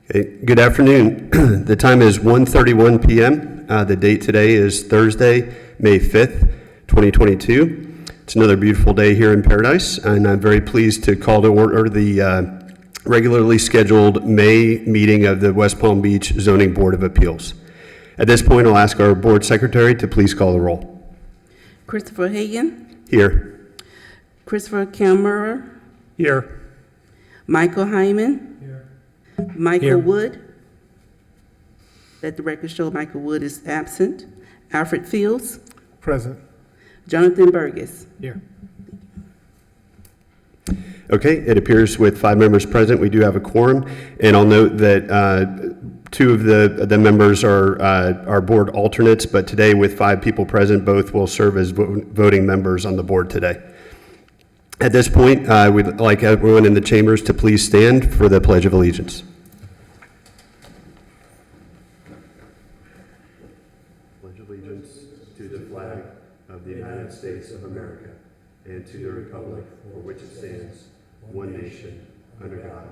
Okay, good afternoon. The time is 1:31 p.m. The date today is Thursday, May 5th, 2022. It's another beautiful day here in Paradise, and I'm very pleased to call to order the regularly scheduled May meeting of the West Palm Beach Zoning Board of Appeals. At this point, I'll ask our board secretary to please call the roll. Christopher Hagan. Here. Christopher Kammerer. Here. Michael Hyman. Here. Michael Here. Wood. Let the record show Michael Wood is absent. Alfred Fields. Present. Jonathan Burgess. Here. Okay, it appears with 5 members present, we do have a quorum, and I'll note that 2 of the members are board alternates, but today with 5 people present, both will serve as voting members on the board today. At this point, we'd like everyone in the chambers to please stand for the Pledge of Allegiance. Pledge allegiance to the flag of the United States of America and to the republic for which it stands, one nation, under God,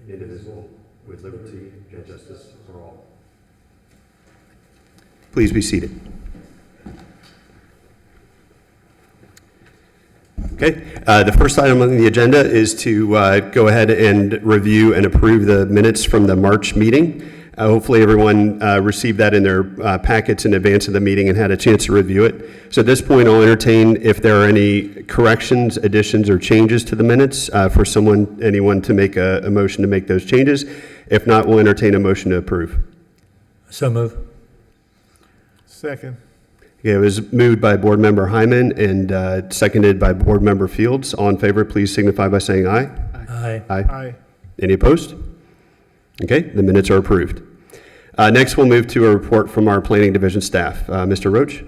indivisible, with liberty and justice for all. Please be seated. Okay, the first item on the agenda is to go ahead and review and approve the minutes from the March meeting. Hopefully everyone received that in their packets in advance of the meeting and had a chance to review it. So at this point, I'll entertain if there are any corrections, additions, or changes to the minutes for anyone to make a motion to make those changes. If not, we'll entertain a motion to approve. So move. Second. Okay, it was moved by Board Member Hyman and seconded by Board Member Fields. All in favor, please signify by saying aye. Aye. Aye. Aye. Any opposed? Okay, the minutes are approved. Next, we'll move to a report from our Planning Division staff. Mr. Roach?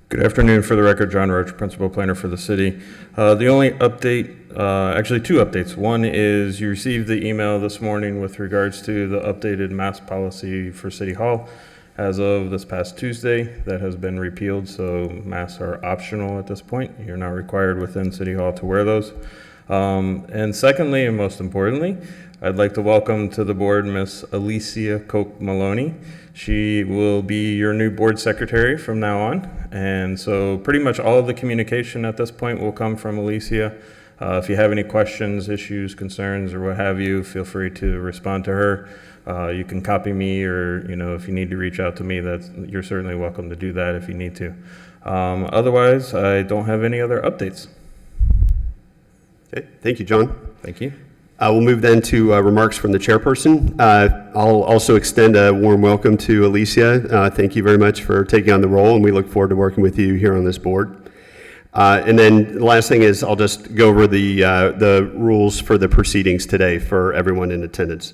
Good afternoon. For the record, John Roach, Principal Planner for the city. The only update, actually 2 updates. One is you received the email this morning with regards to the updated mask policy for City Hall. As of this past Tuesday, that has been repealed, so masks are optional at this point. You're not required within City Hall to wear those. And secondly, and most importantly, I'd like to welcome to the board Miss Alicia Koch Maloney. She will be your new board secretary from now on. And so pretty much all of the communication at this point will come from Alicia. If you have any questions, issues, concerns, or what have you, feel free to respond to her. You can copy me, or if you need to reach out to me, you're certainly welcome to do that if you need to. Otherwise, I don't have any other updates. Okay, thank you, John. Thank you. We'll move then to remarks from the chairperson. I'll also extend a warm welcome to Alicia. Thank you very much for taking on the role, and we look forward to working with you here on this board. And then the last thing is I'll just go over the rules for the proceedings today for everyone in attendance.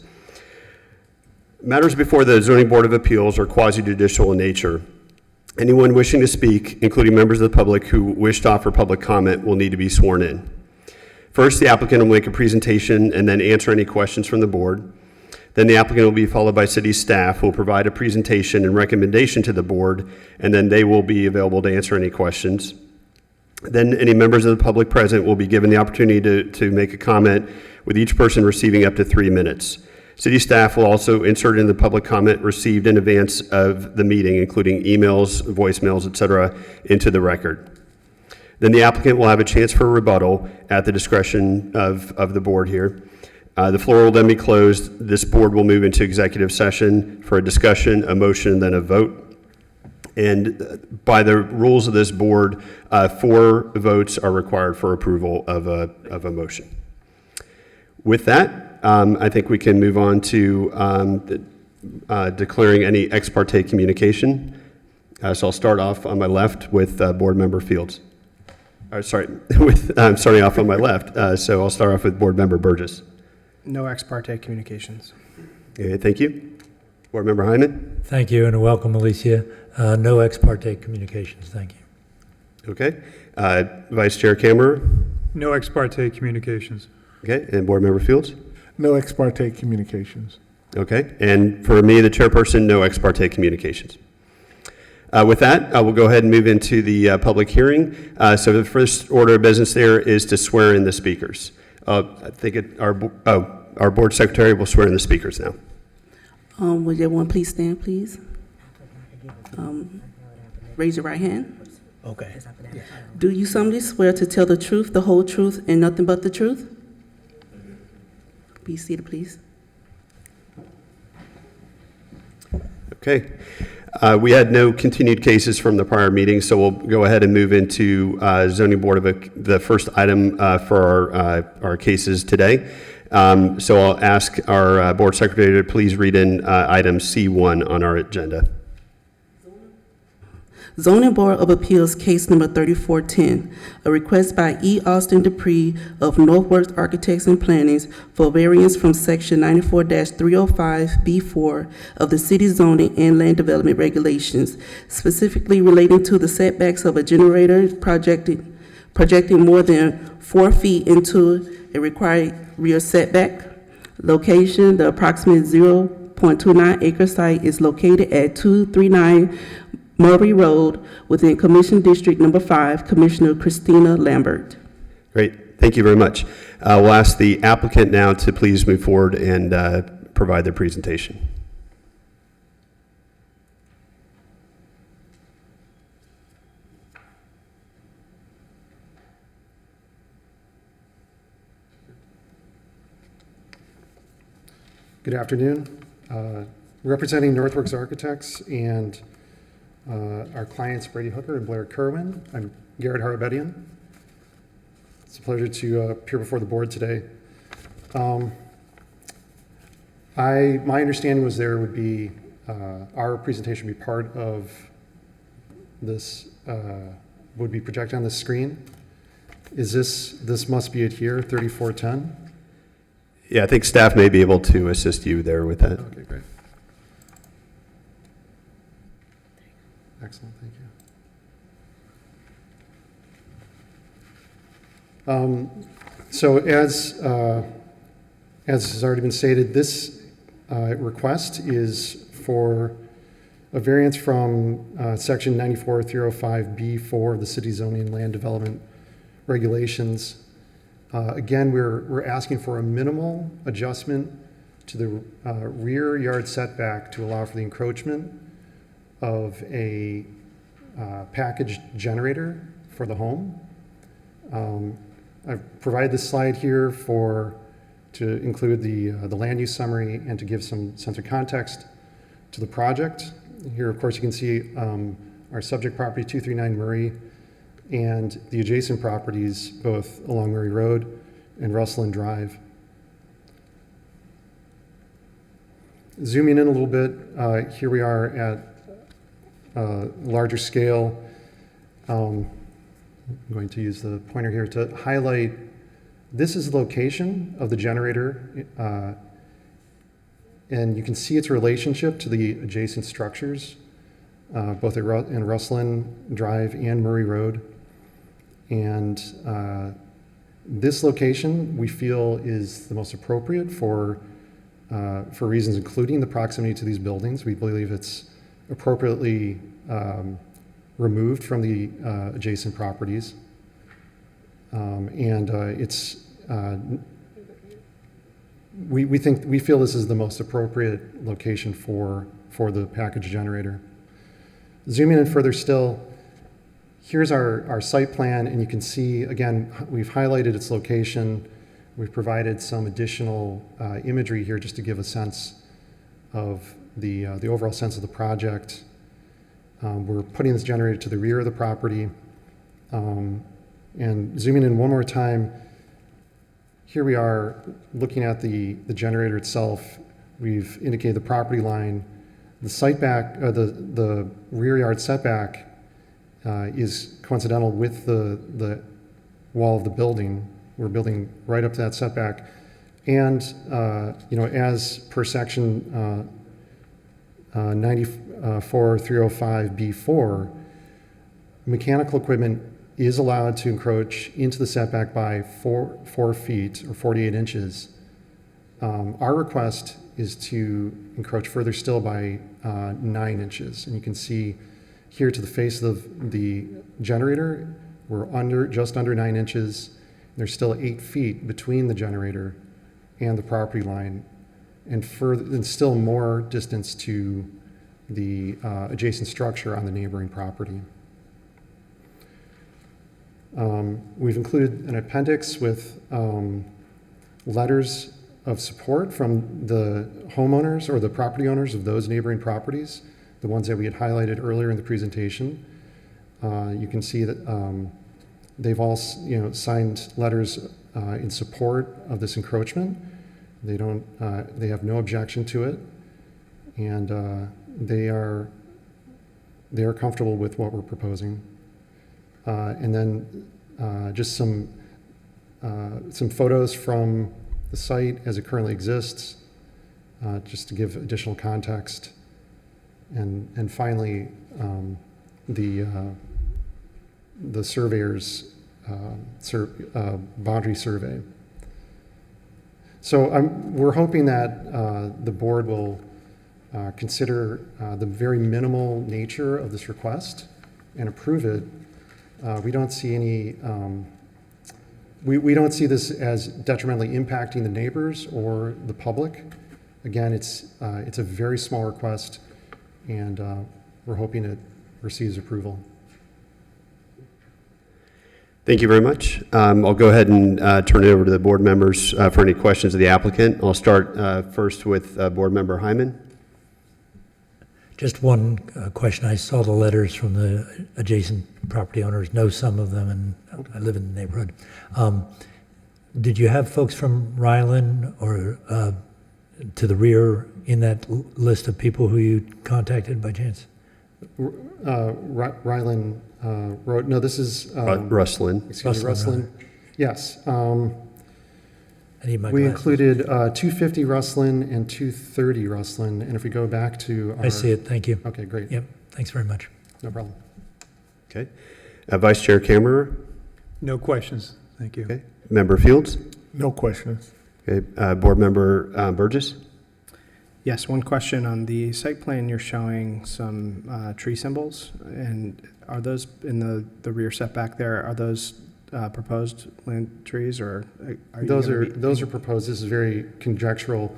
Matters before the Zoning Board of Appeals are quasi-judicial in nature. Anyone wishing to speak, including members of the public who wish to offer public comment, will need to be sworn in. First, the applicant will make a presentation and then answer any questions from the board. Then the applicant will be followed by city staff who will provide a presentation and recommendation to the board, and then they will be available to answer any questions. Then any members of the public present will be given the opportunity to make a comment, with each person receiving up to 3 minutes. City staff will also insert in the public comment received in advance of the meeting, including emails, voicemails, etc., into the record. Then the applicant will have a chance for a rebuttal at the discretion of the board here. The floor will then be closed. This board will move into executive session for a discussion, a motion, and then a vote. And by the rules of this board, 4 votes are required for approval of a motion. With that, I think we can move on to declaring any ex parte communication. So I'll start off on my left with Board Member Fields. I'm starting off on my left, so I'll start off with Board Member Burgess. No ex parte communications. Okay, thank you. Board Member Hyman. Thank you, and welcome, Alicia. No ex parte communications. Thank you. Okay. Vice Chair Kammerer. No ex parte communications. Okay, and Board Member Fields. No ex parte communications. Okay, and for me, the chairperson, no ex parte communications. With that, we'll go ahead and move into the public hearing. So the first order of business there is to swear in the speakers. I think Our board secretary will swear in the speakers now. Would everyone please stand, please? Raise your right hand. Okay. Do you solemnly swear to tell the truth, the whole truth, and nothing but the truth? Be seated, please. Okay. We had no continued cases from the prior meeting, so we'll go ahead and move into zoning board of the first item for our cases today. So I'll ask our board secretary to please read in item C1 on our agenda. Zoning Board of Appeals, case number 3410, a request by E. Austin Dupree of Northworks Architects and Plannings for variance from section 94-305B4 of the city zoning and land development regulations, specifically relating to the setbacks of a generator projecting more than 4 feet into a required rear setback. Location: the approximate 0.29 acre site is located at 239 Murray Road within Commission District Number 5, Commissioner Christina Lambert. Great. Thank you very much. We'll ask the applicant now to please move forward and provide their presentation. Good afternoon. Representing Northworks Architects and our clients Brady Hooker and Blair Kerwin, I'm Garrett Harabedian. It's a pleasure to appear before the board today. My understanding was there would be, our presentation would be part of this, would be projected on the screen. Is this must be it here, 3410? Yeah, I think staff may be able to assist you there with that. Okay, great. Excellent, thank you. So as has already been stated, this request is for a variance from section 94-305B4 of the city zoning and land development regulations. Again, we're asking for a minimal adjustment to the rear yard setback to allow for the encroachment of a packaged generator for the home. I've provided this slide here to include the land use summary and to give some sense of context to the project. Here, of course, you can see our subject property, 239 Murray, and the adjacent properties, both along Murray Road and Rustland Drive. Zooming in a little bit, here we are at larger scale. I'm going to use the pointer here to highlight, this is the location of the generator, and you can see its relationship to the adjacent structures, both in Rustland Drive and Murray Road. And this location we feel is the most appropriate for reasons including the proximity to these buildings. We believe it's appropriately removed from the adjacent properties. We feel this is the most appropriate location for the package generator. Zooming in further still, here's our site plan, and you can see, again, we've highlighted its location. We've provided some additional imagery here just to give a sense of the overall sense of the project. We're putting this generator to the rear of the property. And zooming in one more time, here we are looking at the generator itself. We've indicated the property line. The site back, the rear yard setback is coincidental with the wall of the building. We're building right up to that setback. And, as per section 94-305B4, mechanical equipment is allowed to encroach into the setback by 4 feet or 48 inches. Our request is to encroach further still by 9 inches. And you can see here to the face of the generator, we're just under 9 inches. There's still 8 feet between the generator and the property line, and further, and still more distance to the adjacent structure on the neighboring property. We've included an appendix with letters of support from the homeowners or the property owners of those neighboring properties, the ones that we had highlighted earlier in the presentation. You can see that they've all, signed letters in support of this encroachment. They don't, they have no objection to it, and they are comfortable with what we're proposing. And then just some photos from the site as it currently exists, just to give additional context. And finally, the surveyor's boundary survey. So we're hoping that the board will consider the very minimal nature of this request and approve it. We don't see any, we don't see this as detrimentally impacting the neighbors or the public. Again, it's a very small request, and we're hoping it receives approval. Thank you very much. I'll go ahead and turn it over to the board members for any questions of the applicant. I'll start first with Board Member Hyman. Just one question. I saw the letters from the adjacent property owners, know some of them, and I live in the neighborhood. Did you have folks from Ryland or to the rear in that list of people who you contacted by chance? Ryland Road, no, this is... Rustlin. Excuse me, Rustlin. Yes. I need my We glasses. included 250 Rustlin and 230 Rustlin, and if we go back to our... I see it. Thank you. Okay, great. Yep. Thanks very much. No problem. Okay. Vice Chair Kammerer. No questions. Thank you. Okay. Member Fields. No questions. Okay. Board Member Burgess. Yes, one question. On the site plan, you're showing some tree symbols, and are those in the rear setback there, are those proposed land trees, or are you Those gonna are be- those are proposed. This is very conjectural.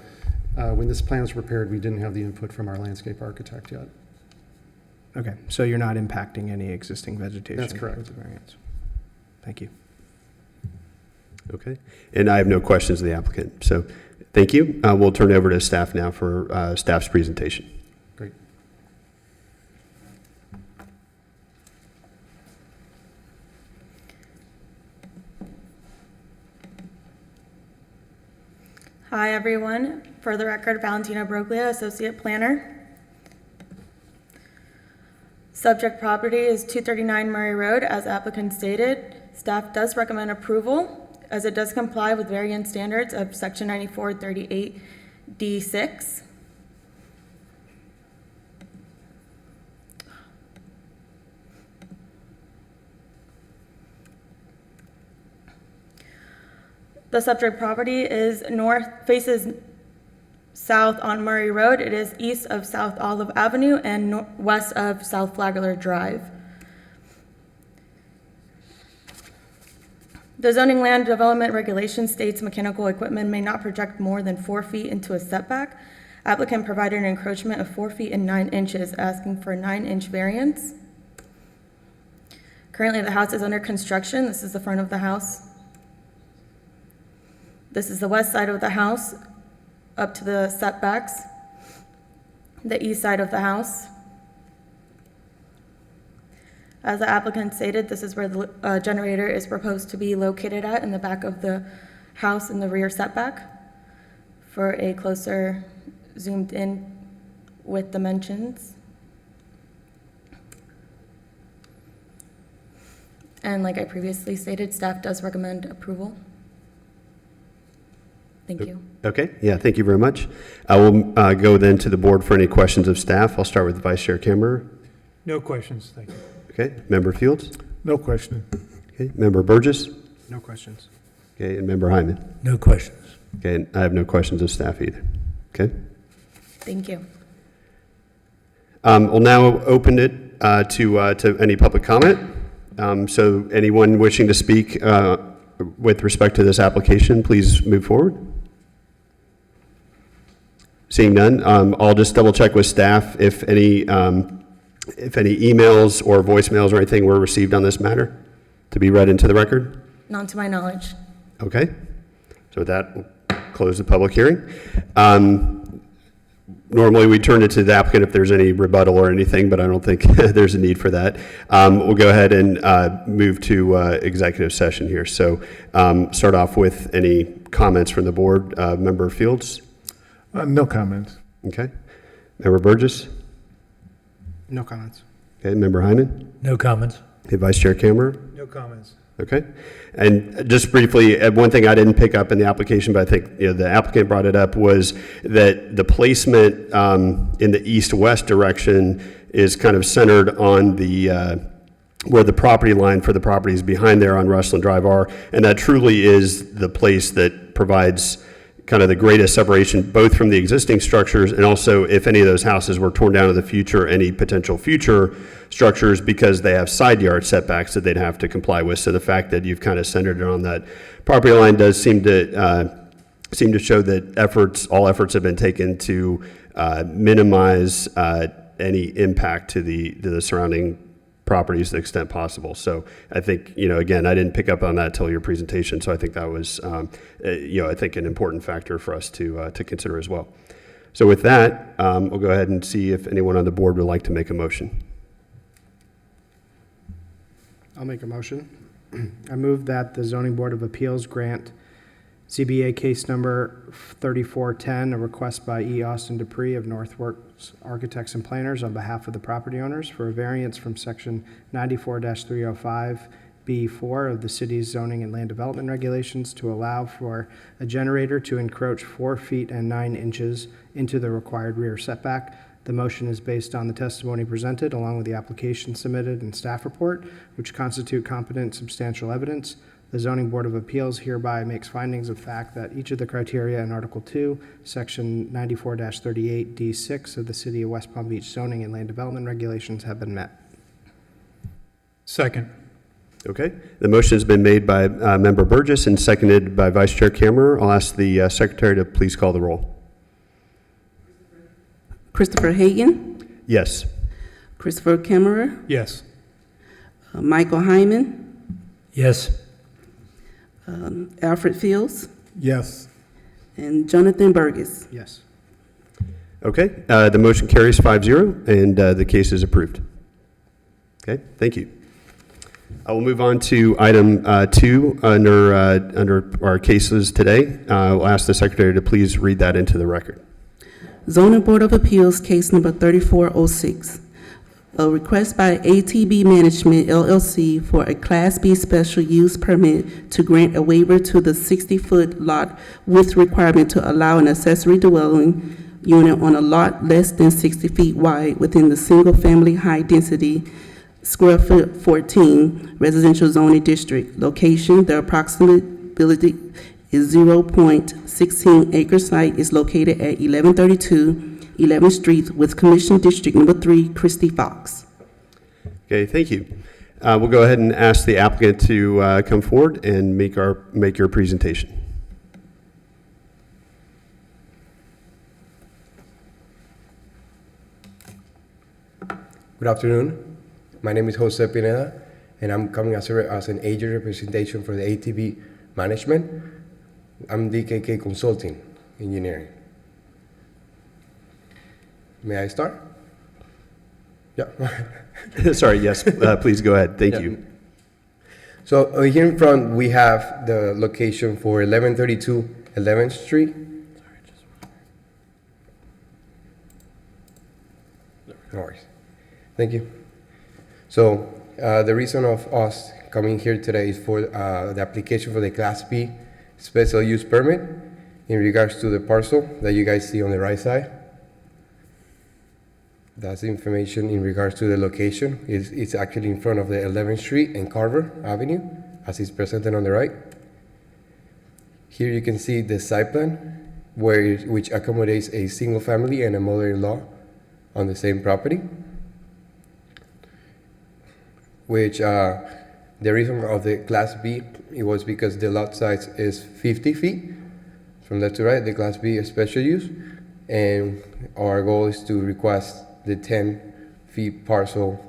When this plan was prepared, we didn't have the input from our landscape architect yet. Okay, so you're not impacting any existing vegetation? That's correct. with the variance. Thank you. Okay. And I have no questions of the applicant. So thank you. We'll turn it over to staff now for staff's presentation. Great. Hi, everyone. For the record, Valentina Broglia, Associate Planner. Subject property is 239 Murray Road, as applicant stated. Staff does recommend approval, as it does comply with variance standards of Section 9438D6. The subject property is faces south on Murray Road. It is east of South Olive Avenue and west of South Flagler Drive. The zoning land development regulation states mechanical equipment may not project more than 4 feet into a setback. Applicant provided an encroachment of 4 feet and 9 inches, asking for a 9-inch variance. Currently, the house is under construction. This is the front of the house. This is the west side of the house, up to the setbacks. The east side of the house. As the applicant stated, this is where the generator is proposed to be located at, in the back of the house in the rear setback. For a closer zoomed in with dimensions. And like I previously stated, staff does recommend approval. Thank you. Okay. Yeah, thank you very much. I will go then to the board for any questions of staff. I'll start with Vice Chair Kammerer. No questions. Thank you. Okay. Member Fields. No question. Okay. Member Burgess. No questions. Okay. And Member Hyman. No questions. Okay. And I have no questions of staff either. Okay. Thank you. We'll now open it to any public comment. So anyone wishing to speak with respect to this application, please move forward. Seeing none, I'll just double check with staff if any emails or voicemails or anything were received on this matter to be read into the record. Not to my knowledge. Okay. So with that, we'll close the public hearing. Normally, we turn it to the applicant if there's any rebuttal or anything, but I don't think there's a need for that. We'll go ahead and move to executive session here. So start off with any comments from the board. Member Fields? No comments. Okay. Member Burgess? No comments. Okay. Member Hyman? No comments. Okay. Vice Chair Kammerer? No comments. Okay. And just briefly, one thing I didn't pick up in the application, but I think the applicant brought it up, was that the placement in the east-west direction is kind of centered on the where the property line for the properties behind there on Rustland Drive are, and that truly is the place that provides kind of the greatest separation, both from the existing structures and also if any of those houses were torn down in the future, any potential future structures, because they have side yard setbacks that they'd have to comply with. So the fact that you've kind of centered it on that property line does seem to show that all efforts have been taken to minimize any impact to the surrounding properties to the extent possible. So I think, again, I didn't pick up on that till your presentation, so I think that was, I think an important factor for us to consider as well. So with that, we'll go ahead and see if anyone on the board would like to make a motion. I'll make a motion. I move that the Zoning Board of Appeals grant CBA case number 3410, a request by E. Austin Dupree of Northworks Architects and Planners on behalf of the property owners for a variance from section 94-305B4 of the city's zoning and land development regulations to allow for a generator to encroach 4 feet and 9 inches into the required rear setback. The motion is based on the testimony presented along with the application submitted and staff report, which constitute competent substantial evidence. The Zoning Board of Appeals hereby makes findings of fact that each of the criteria in Article 2, Section 94-38D6 of the City of West Palm Beach zoning and land development regulations have been met. Second. Okay. The motion has been made by Member Burgess and seconded by Vice Chair Kammerer. I'll ask the Secretary to please call the roll. Christopher Hagan, Yes. Christopher Kammerer, Yes. Michael Hyman, Yes. Alfred Fields, Yes. and Jonathan Burgess. Yes. Okay. The motion carries 5-0, and the case is approved. Okay. Thank you. I will move on to item 2 under our cases today. I'll ask the Secretary to please read that into the record. Zoning Board of Appeals, case number 3406. A request by ATB Management LLC for a Class B special use permit to grant a waiver to the 60-foot lot width requirement to allow an accessory dwelling unit on a lot less than 60 feet wide within the single-family high-density square foot 14 residential zoning district. Location, the approximability is 0.16 acre site is located at 1132 11th Street with Commission District Number 3, Christy Fox. Okay, thank you. We'll go ahead and ask the applicant to come forward and make your presentation. Good afternoon. My name is Jose Pineda, and I'm coming as an agent representation for the ATB Management. I'm DKK Consulting Engineering. May I start? Yeah. Sorry, yes, please go ahead. Thank you. So here in front, we have the location for 1132 11th Street. No worries. Thank you. So the reason of us coming here today is for the application for the Class B special use permit in regards to the parcel that you guys see on the right side. That's the information in regards to the location. It's actually in front of the 11th Street and Carver Avenue, as is presented on the right. Here you can see the site plan, which accommodates a single family and a mother-in-law on the same property. Which the reason of the Class B, it was because the lot size is 50 feet from left to right, the Class B is special use, And our goal is to request the 10 feet parcel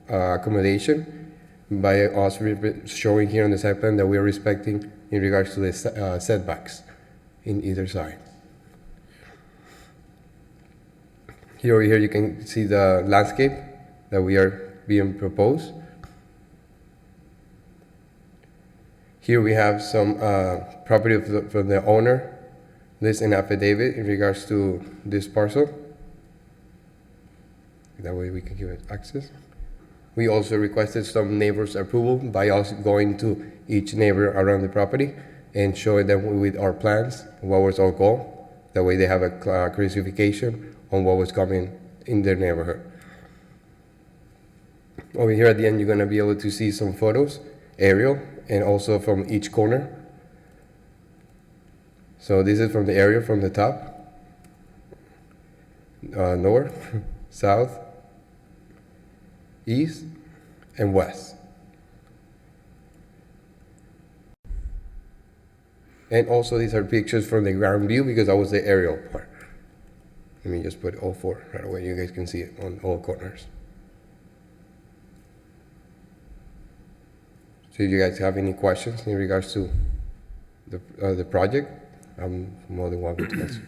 accommodation by us showing here on the site plan that we are respecting in regards to the setbacks in either side. Here you can see the landscape that we are being proposed. Here we have some property from the owner, list and affidavit in regards to this parcel. That way we can give it access. We also requested some neighbors' approval by us going to each neighbor around the property and showing them with our plans what was our goal. That way they have a clarification on what was coming in their neighborhood. Over here at the end, you're going to be able to see some photos, aerial, and also from each corner. So this is from the area from the top, north, south, east, and west. And also these are pictures from the ground view because that was the aerial part. Let me just put all four right away. You guys can see it on all corners. So if you guys have any questions in regards to the project, I'm more than welcome to answer.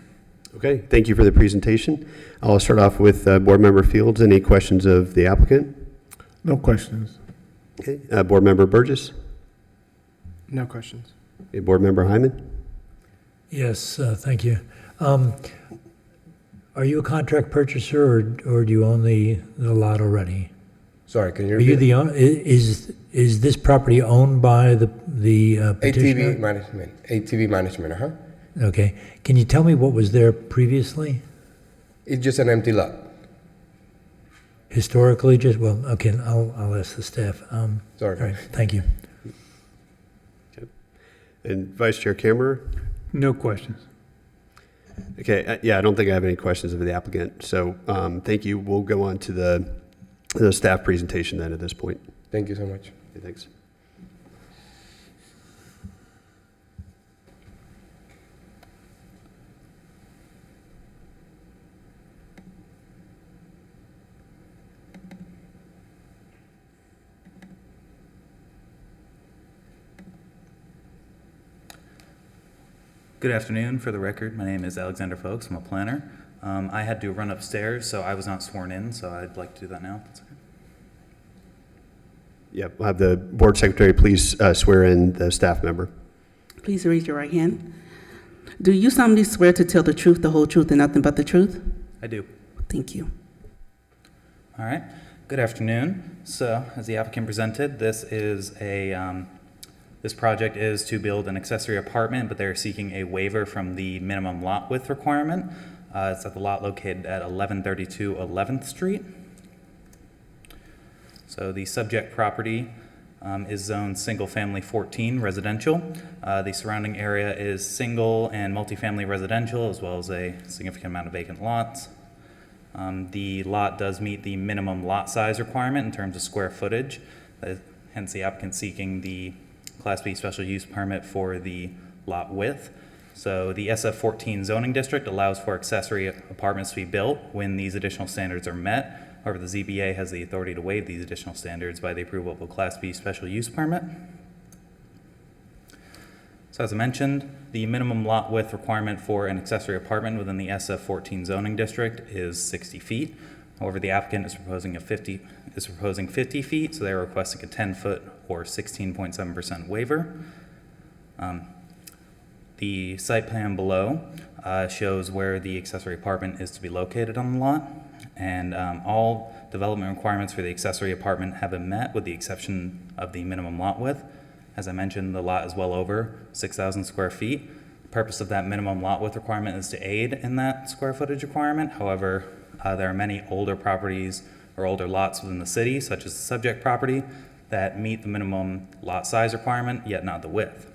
Okay, thank you for the presentation. I'll start off with Board Member Fields. Any questions of the applicant? No questions. Okay, Board Member Burgess? No questions. Okay, Board Member Hyman? Yes, thank you. Are you a contract purchaser or do you own the lot already? Sorry, can you Are you repeat? the owner? Is this property owned by the petitioner? ATV management, Okay. Can you tell me what was there previously? It's just an empty lot. Historically, just, well, okay, I'll ask the staff. Sorry. All right, thank you. And Vice Chair Kammerer? No questions. Okay, yeah, I don't think I have any questions of the applicant. So thank you. We'll go on to the staff presentation then at this point. Thank you so much. Okay, thanks. Good afternoon. For the record, my name is Alexander Folks. I'm a planner. I had to run upstairs, so I was not sworn in, so I'd like to do that now. If that's okay. Yeah, I'll have the board secretary please swear in the staff member. Please raise your right hand. Do you solemnly swear to tell the truth, the whole truth, and nothing but the truth? I do. Thank you. All right. Good afternoon. So, as the applicant presented, this is this project is to build an accessory apartment, but they're seeking a waiver from the minimum lot width requirement. It's at the lot located at 1132 11th Street. So the subject property is zoned single family 14 residential. The surrounding area is single and multifamily residential, as well as a significant amount of vacant lots. The lot does meet the minimum lot size requirement in terms of square footage, hence the applicant seeking the Class B special use permit for the lot width. So the SF14 zoning district allows for accessory apartments to be built when these additional standards are met. However, the ZBA has the authority to waive these additional standards by the approval of a Class B special use permit. So as I mentioned, the minimum lot width requirement for an accessory apartment within the SF14 zoning district is 60 feet. However, the applicant is proposing 50 feet, so they're requesting a 10-foot or 16.7% waiver. The site plan below shows where the accessory apartment is to be located on the lot, and all development requirements for the accessory apartment have been met with the exception of the minimum lot width. As I mentioned, the lot is well over 6,000 square feet. The purpose of that minimum lot width requirement is to aid in that square footage requirement. However, there are many older properties or older lots within the city, such as the subject property, that meet the minimum lot size requirement, yet not the width.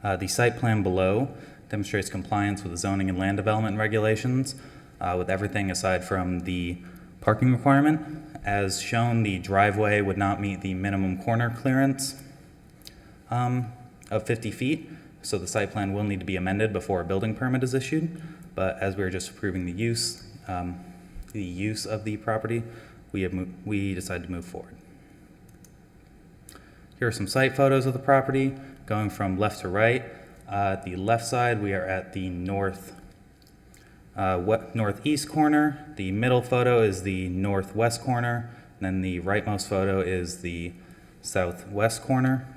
The site plan below demonstrates compliance with the zoning and land development regulations, with everything aside from the parking requirement. As shown, the driveway would not meet the minimum corner clearance of 50 feet, so the site plan will need to be amended before a building permit is issued. but as we were just approving the use of the property, we decided to move forward. Here are some site photos of the property going from left to right. The left side, we are at the northeast corner. The middle photo is the northwest corner. And then the rightmost photo is the southwest corner.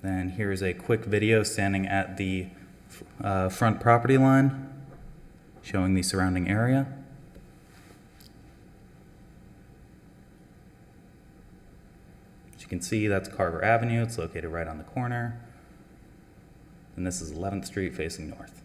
Then here's a quick video standing at the front property line, showing the surrounding area. As you can see, that's Carver Avenue. It's located right on the corner. And this is 11th Street facing north.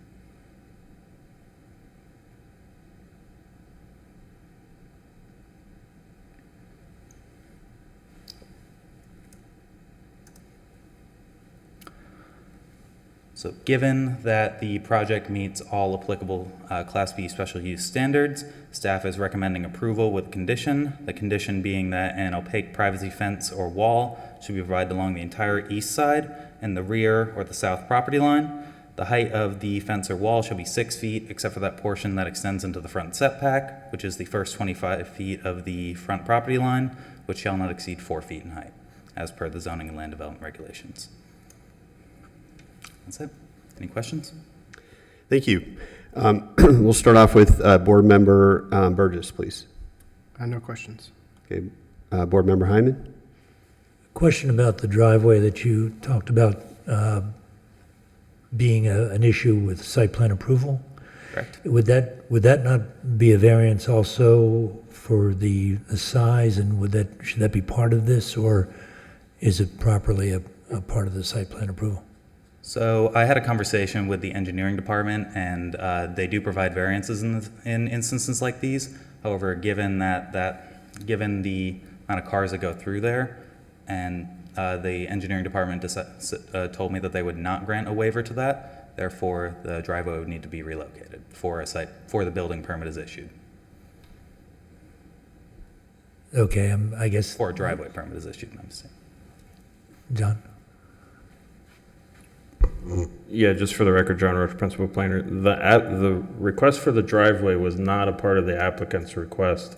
So given that the project meets all applicable Class B special use standards, staff is recommending approval with condition, the condition being that an opaque privacy fence or wall should be provided along the entire east side and the rear or the south property line. The height of the fence or wall shall be 6 feet, except for that portion that extends into the front setback, which is the first 25 feet of the front property line, which shall not exceed 4 feet in height, as per the zoning and land development regulations. That's it. Any questions? Thank you. We'll start off with Board Member Burgess, please. No questions. Okay. Board Member Hyman? Question about the driveway that you talked about being an issue with site plan approval. Correct. Would that not be a variance also for the size, and should that be part of this, or is it properly a part of the site plan approval? So I had a conversation with the engineering department, and they do provide variances in instances like these. However, given given the amount of cars that go through there, and the engineering department told me that they would not grant a waiver to that. Therefore, the driveway would need to be relocated before the building permit is issued. Okay, I guess. Or a driveway permit is issued, I'm saying. John? Yeah, just for the record, John Roach, Principal Planner, the request for the driveway was not a part of the applicant's request.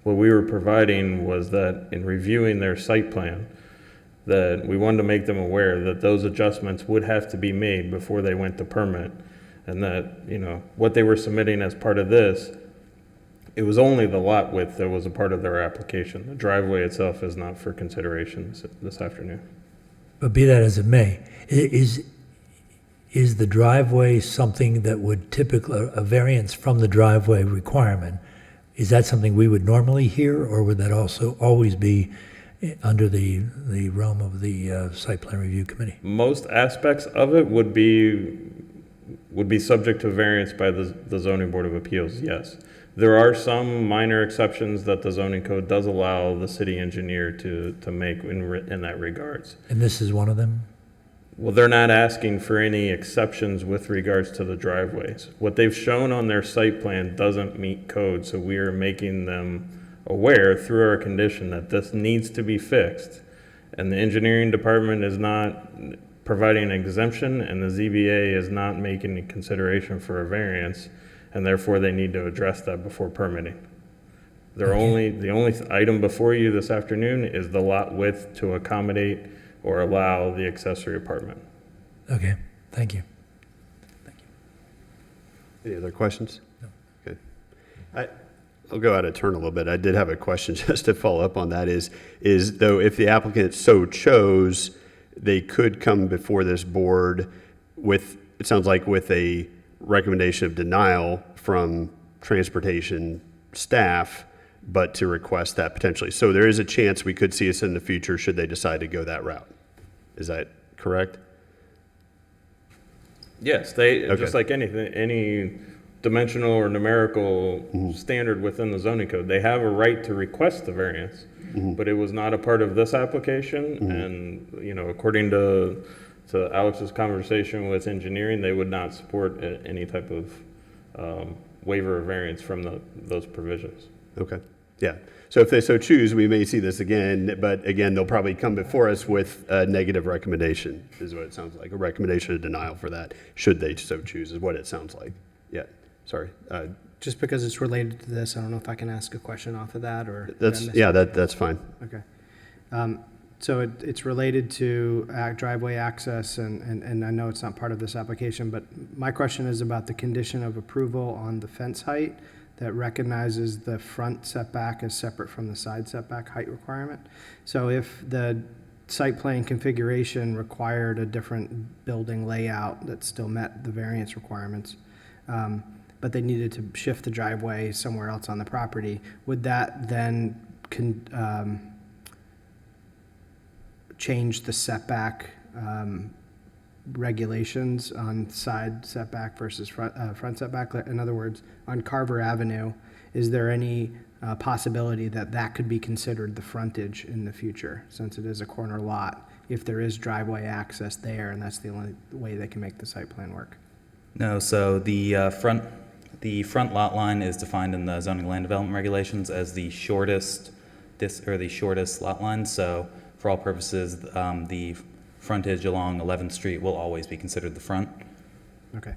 What we were providing was that in reviewing their site plan, that we wanted to make them aware that those adjustments would have to be made before they went to permit, and that, what they were submitting as part of this, it was only the lot width that was a part of their application. The driveway itself is not for consideration this afternoon. But be that as it may, is the driveway something that would typically, a variance from the driveway requirement, is that something we would normally hear, or would that also always be under the realm of the site plan review committee? Most aspects of it would be subject to variance by the zoning board of appeals, yes. There are some minor exceptions that the zoning code does allow the city engineer to make in that regards. And this is one of them? Well, they're not asking for any exceptions with regards to the driveways. What they've shown on their site plan doesn't meet code, so we are making them aware through our condition that this needs to be fixed. And the engineering department is not providing an exemption, and the ZBA is not making a consideration for a variance, and therefore they need to address that before permitting. The only item before you this afternoon is the lot width to accommodate or allow the accessory apartment. Okay, thank you. Any other questions? No. Good. I'll go out of turn a little bit. I did have a question just to follow up on that is though if the applicant so chose, they could come before this board with, it sounds like with a recommendation of denial from transportation staff, but to request that potentially. So there is a chance we could see us in the future should they decide to go that route. Is that correct? Yes, just like anything, any dimensional or numerical standard within the zoning code, they have a right to request the variance, but it was not a part of this application. And, according to Alex's conversation with engineering, they would not support any type of waiver or variance from those provisions. Okay, yeah. So if they so choose, we may see this again, but again, they'll probably come before us with a negative recommendation, is what it sounds like. A recommendation of denial for that, should they so choose, is what it sounds like. Yeah, sorry. Just because it's related to this, I don't know if I can ask a question off of that, or? That's fine. Okay. So it's related to driveway access, and I know it's not part of this application, but my question is about the condition of approval on the fence height that recognizes the front setback as separate from the side setback height requirement. So if the site plan configuration required a different building layout that still met the variance requirements, but they needed to shift the driveway somewhere else on the property, would that then change the setback regulations on side setback versus front setback? In other words, on Carver Avenue, is there any possibility that that could be considered the frontage in the future, since it is a corner lot, if there is driveway access there and that's the only way they can make the site plan work? No, so the front lot line is defined in the zoning land development regulations as the shortest lot line. So for all purposes, the frontage along 11th Street will always be considered the front. Okay,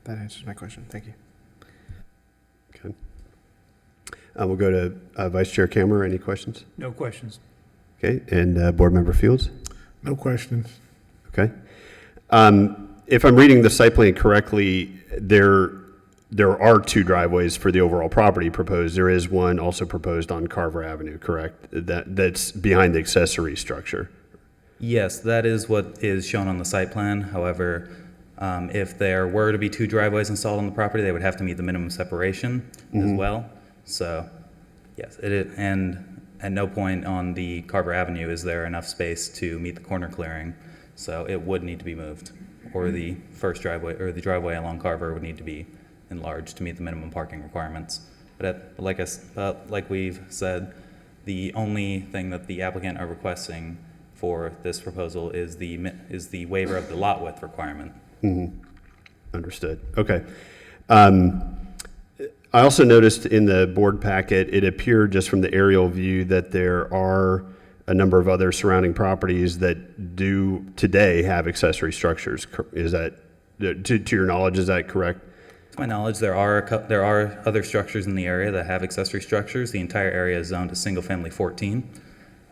that answers my question. Thank you. Okay. We'll go to Vice Chair Kammer. Any questions? No questions. Okay, and Board Member Fields? No questions. Okay. If I'm reading the site plan correctly, there are two driveways for the overall property proposed. There is one also proposed on Carver Avenue, correct? That's behind the accessory structure. Yes, that is what is shown on the site plan. However, if there were to be two driveways installed on the property, they would have to meet the minimum separation as well. So, yes, and at no point on the Carver Avenue is there enough space to meet the corner clearing. So it would need to be moved, or the first driveway, or the driveway along Carver would need to be enlarged to meet the minimum parking requirements. But like we've said, the only thing that the applicant are requesting for this proposal is the waiver of the lot width requirement. Mm-hmm. Understood. Okay. I also noticed in the board packet, it appeared just from the aerial view that there are a number of other surrounding properties that do today have accessory structures. Is that, to your knowledge, is that correct? To my knowledge, there are other structures in the area that have accessory structures. The entire area is zoned to single family 14,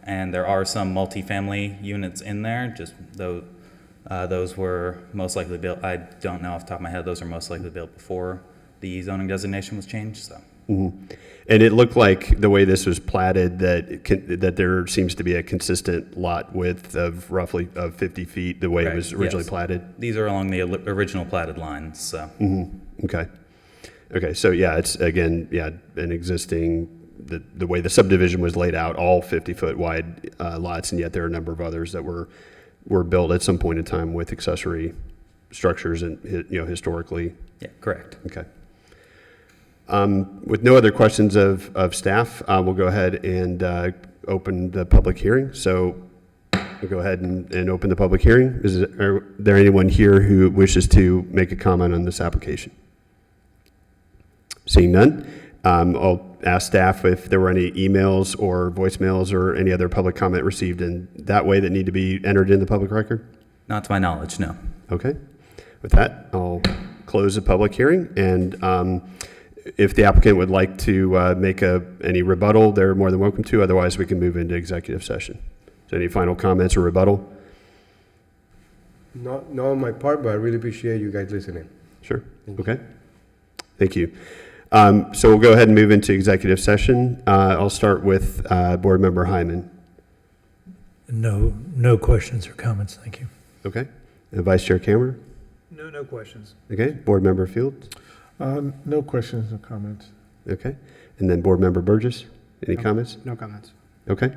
and there are some multifamily units in there. Just those were most likely built. I don't know off the top of my head. Those are most likely built before the zoning designation was changed. So. Mm-hmm. And it looked like the way this was platted that there seems to be a consistent lot width of roughly 50 feet the way it was originally platted. These are along the original platted lines. So. Mm-hmm. Okay. Okay. So yeah, it's again, an existing, the way the subdivision was laid out, all 50-foot wide lots, and yet there are a number of others that were built at some point in time with accessory structures and historically. Yeah. Correct. Okay. With no other questions of staff, we'll go ahead and open the public hearing. So we'll go ahead and open the public hearing. Are there anyone here who wishes to make a comment on this application? Seeing none, I'll ask staff if there were any emails or voicemails or any other public comment received in that way that need to be entered in the public record. Not to my knowledge, no. Okay. With that, I'll close the public hearing, and if the applicant would like to make any rebuttal, they're more than welcome to. Otherwise, we can move into executive session. So any final comments or rebuttal? Not on my part, but I really appreciate you guys listening. Sure. Okay. Thank you. So we'll go ahead and move into executive session. I'll start with Board Member Hyman. No questions or comments, thank you. Okay. And Vice Chair Kammer? No questions. Okay. Board Member Fields? No questions or comments. Okay. And then Board Member Burgess? Any comments? No comments. Okay.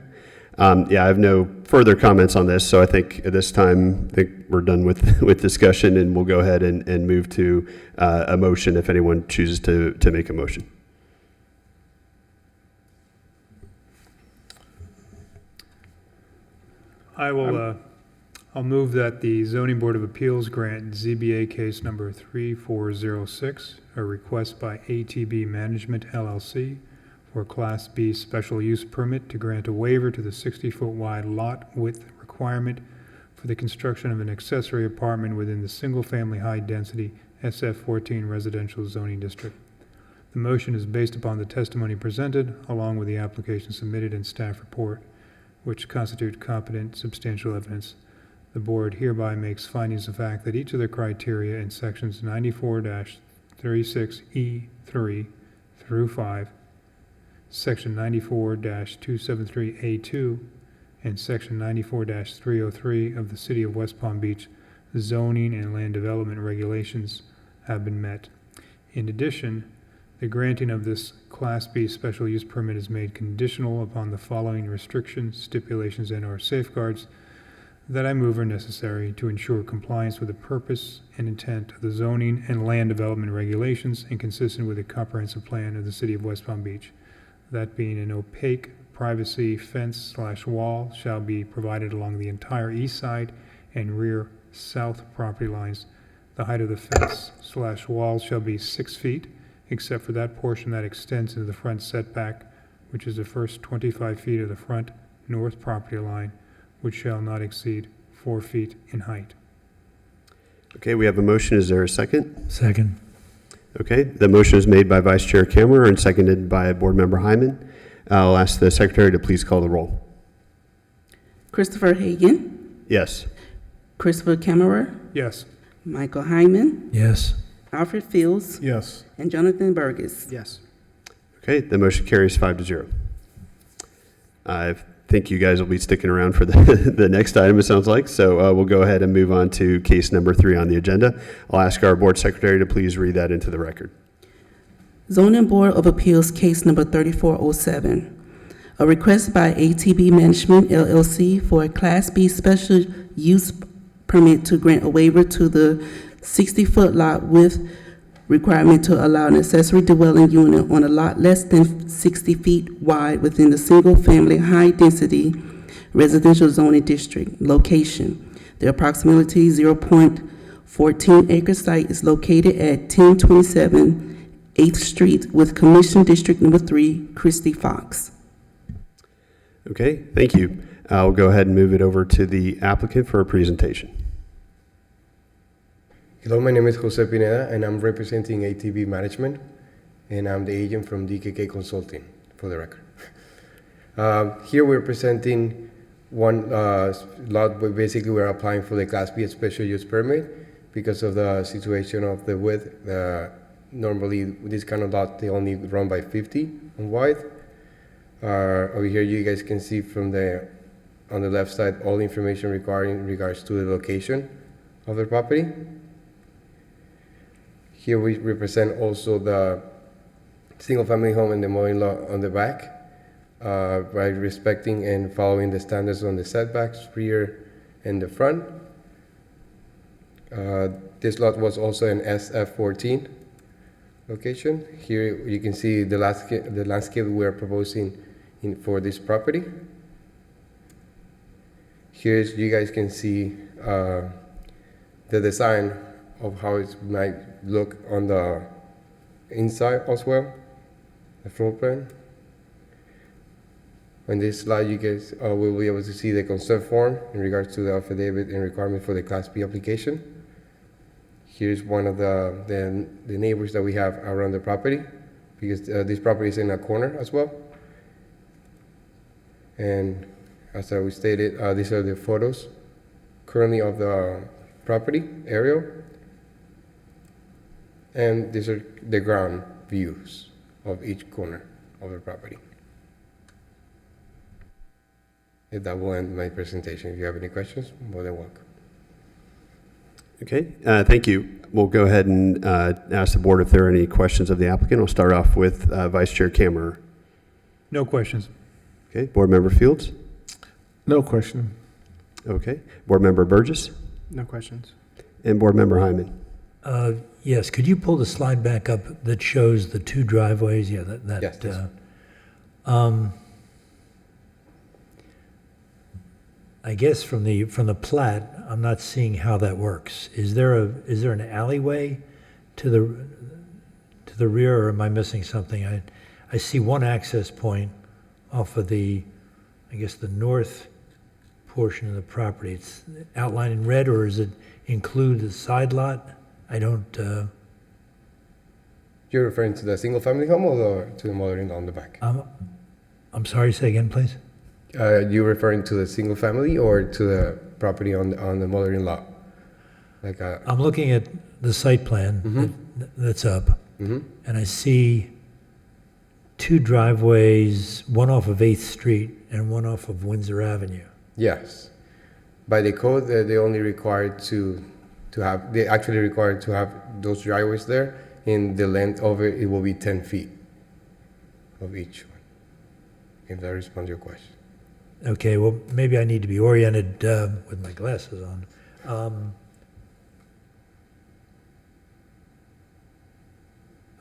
I have no further comments on this, so I think at this time, we're done with discussion, and we'll go ahead and move to a motion if anyone chooses to make a motion. I'll move that the Zoning Board of Appeals grant ZBA case number 3406, a request by ATB Management LLC for Class B special use permit to grant a waiver to the 60-foot wide lot width requirement for the construction of an accessory apartment within the single-family high-density SF14 Residential Zoning District. The motion is based upon the testimony presented, along with the application submitted and staff report, which constitute competent, substantial evidence. The board hereby makes findings of fact that each of the criteria in sections 94-36E3 through 5, section 94-273A2, and section 94-303 of the City of West Palm Beach zoning and land development regulations have been met. In addition, the granting of this Class B special use permit is made conditional upon the following restrictions, stipulations, and/or safeguards that I move are necessary to ensure compliance with the purpose and intent of the zoning and land development regulations and consistent with the comprehensive plan of the City of West Palm Beach. That being, an opaque privacy fence/wall shall be provided along the entire east side and rear south property lines. The height of the fence/wall shall be 6 feet, except for that portion that extends into the front setback, which is the first 25 feet of the front north property line, which shall not exceed 4 feet in height. Okay, we have a motion. Is there a second? Second. Okay, the motion is made by Vice Chair Kammerer and seconded by Board Member Hyman. I'll ask the Secretary to please call the roll. Christopher Hagan, Yes. Christopher Kammerer, Yes. Michael Hyman, Yes. Alfred Fields, Yes. and Jonathan Burgess. Yes. Okay, the motion carries 5-0. I think you guys will be sticking around for the next item, it sounds like. So we'll go ahead and move on to case number 3 on the agenda. I'll ask our Board Secretary to please read that into the record. Zoning Board of Appeals, case number 3407. A request by ATB Management LLC for a Class B special use permit to grant a waiver to the 60-foot lot with requirement to allow an accessory dwelling unit on a lot less than 60 feet wide within the single-family high-density residential zoning district. Location: the approximately 0.14 acre site is located at 1027 8th Street with Commission District Number 3, Christie Fox. Okay, thank you. I'll go ahead and move it over to the applicant for a presentation. Hello, my name is Jose Pineda, and I'm representing ATB Management, and I'm the agent from DKK Consulting, for the record. Here we're presenting one lot, but basically we're applying for the Class B special use permit because of the situation of the width. Normally, this kind of lot, they only run by 50 on wide. Over here, you guys can see from on the left side, all the information in regards to the location of the property. Here we represent also the single-family home and the mother-in-law on the back, by respecting and following the standards on the setbacks, rear and the front. This lot was also an SF14 location. Here you can see the landscape we are proposing for this property. Here you guys can see the design of how it might look on the inside as well, the floor plan. On this slide, you guys will be able to see the consent form in regards to the affidavit and requirement for the Class B application. Here's one of the neighbors that we have around the property, because this property is in a corner as well. And as we stated, these are the photos currently of the property aerial. And these are the ground views of each corner of the property. And that will end my presentation. If you have any questions, more than welcome. Okay, thank you. We'll go ahead and ask the board if there are any questions of the applicant. We'll start off with Vice Chair Kammerer. No questions. Okay, Board Member Fields. No question. Okay, Board Member Burgess No questions. and Board Member Hyman. Yes, could you pull the slide back up that shows the 2 driveways? Yeah, Yes, yes. I guess from the plat, I'm not seeing how that works. Is there an alleyway to the rear, or am I missing something? I see one access point off of the north portion of the property. It's outlined in red, or does it include the side lot? I don't, You're referring to the single-family home or to the mother-in-law on the back? I'm sorry, say again, please? You referring to the single-family or to the property on the mother-in-law? Like I'm looking at the site plan that's up, and I see two driveways, one off of 8th Street and one off of Windsor Avenue. yes. By the code, they only required to have, they actually required to have those driveways there, and the length of it will be 10 feet of each one, if that responds to your question. Okay, well, maybe I need to be oriented with my glasses on.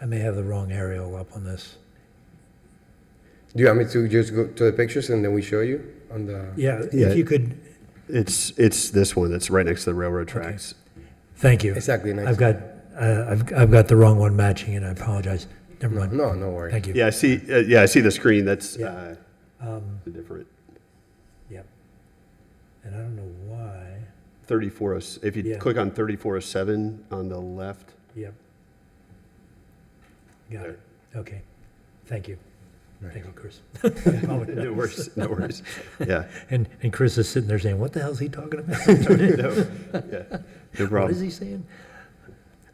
I may have the wrong aerial up on this. Do you want me to just go to the pictures and then we show you on the? Yeah, Yeah. if you could, It's this one that's right next to the railroad tracks. thank you. Exactly. Next. I've got the wrong one matching, and I apologize. Never mind. No, no worries. Thank you. Yeah, I see the screen. That's Yeah. different. Yep. And I don't know why. 34. If you Yeah. click on 3407 on the left. Yep. Got it. Okay. Thank you. Thank you, Chris. No worries. No worries. Yeah. And Chris is sitting there saying, "What the hell is he talking about? No, yeah. No What problem. is he saying?"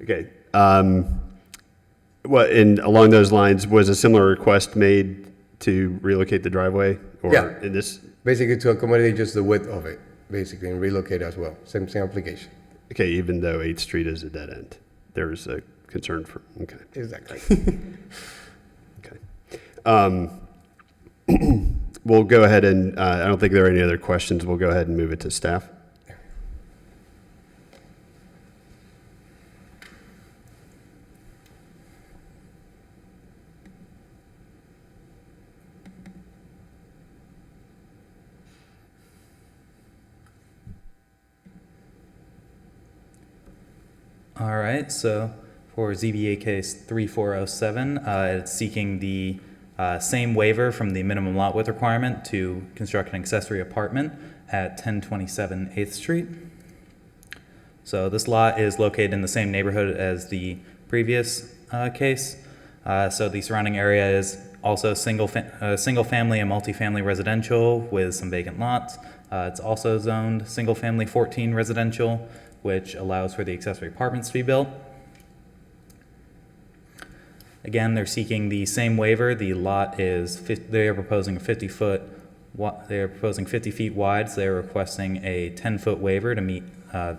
Okay. Well, and along those lines, was a similar request made to relocate the driveway? Or Yeah. in this? Basically to accommodate just the width of it, basically, and relocate as well. Same application. Okay, even though 8th Street is a dead end, there's a concern for, okay. Exactly. Okay. We'll go ahead and, I don't think there are any other questions. We'll go ahead and move it to staff. All right, so for ZBA case 3407, it's seeking the same waiver from the minimum lot width requirement to construct an accessory apartment at 1027 8th Street. So this lot is located in the same neighborhood as the previous case. So the surrounding area is also single family and multifamily residential with some vacant lots. It's also zoned single family 14 residential, which allows for the accessory apartments to be built. Again, they're seeking the same waiver. The lot is, they are proposing a 50 foot, they are proposing 50 feet wide, so they're requesting a 10-foot waiver to meet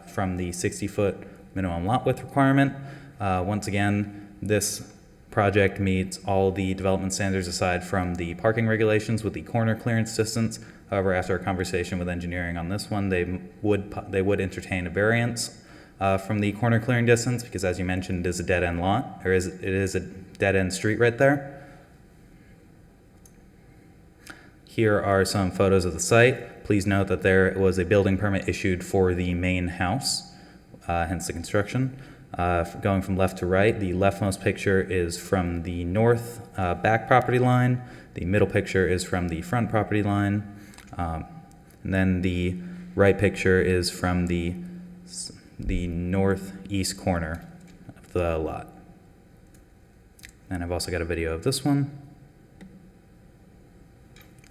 from the 60-foot minimum lot width requirement. Once again, this project meets all the development standards aside from the parking regulations with the corner clearance distance. However, after a conversation with engineering on this one, they would entertain a variance from the corner clearing distance because, as you mentioned, it is a dead-end lot, or it is a dead-end street right there. Here are some photos of the site. Please note that there was a building permit issued for the main house, hence the construction. Going from left to right, the leftmost picture is from the north back property line. The middle picture is from the front property line. And then the right picture is from the northeast corner of the lot. And I've also got a video of this one.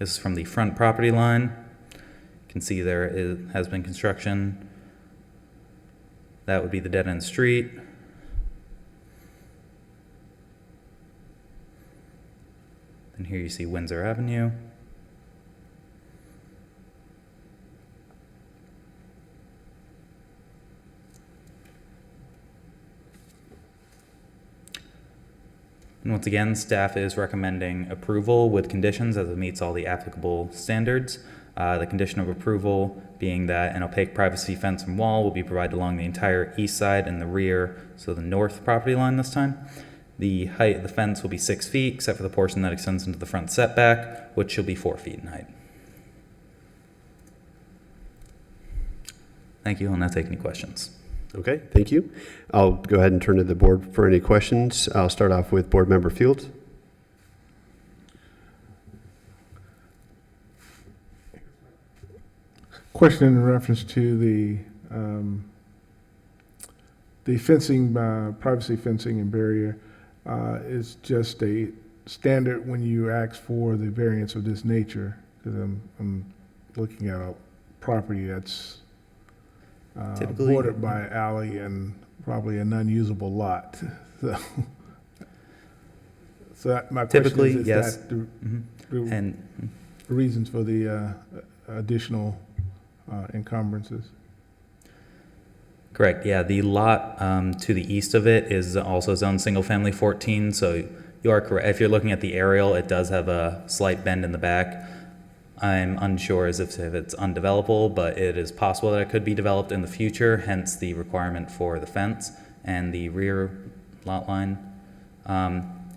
This is from the front property line. You can see there has been construction. That would be the dead-end street. And here you see Windsor Avenue. And once again, staff is recommending approval with conditions as it meets all the applicable standards. The condition of approval being that an opaque privacy fence and wall will be provided along the entire east side and the rear, so the north property line this time. The height of the fence will be 6 feet, except for the portion that extends into the front setback, which shall be 4 feet in height. Thank you. I'll now take any questions. Okay, thank you. I'll go ahead and turn to the board for any questions. I'll start off with Board Member Fields. Question in reference to the the fencing, privacy fencing and barrier is just a standard when you ask for the variance of this nature, because I'm looking at a property that's Typically- bordered by an alley and probably an unusable lot. My question Typically, is yes. that the And reasons for the additional encumbrances? correct, yeah, the lot to the east of it is also zoned single-family 14, so you are correct. If you're looking at the aerial, it does have a slight bend in the back. I'm unsure as if it's undevelopable, but it is possible that it could be developed in the future, hence the requirement for the fence and the rear lot line.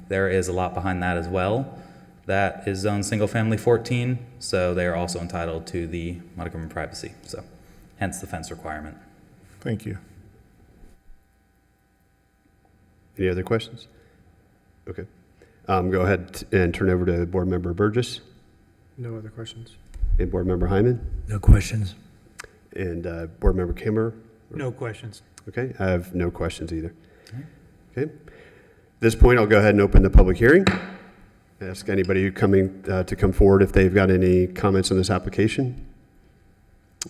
There is a lot behind that as well. That is zoned single-family 14, so they are also entitled to the modicum of privacy, so hence the fence requirement. Thank you. Any other questions? Okay. Go ahead and turn over to Board Member Burgess No other questions? and Board Member Hyman No questions. and Board Member Kimmer. No questions. Okay, I have no questions either. Okay. At this point, I'll go ahead and open the public hearing. Ask anybody coming to come forward if they've got any comments on this application.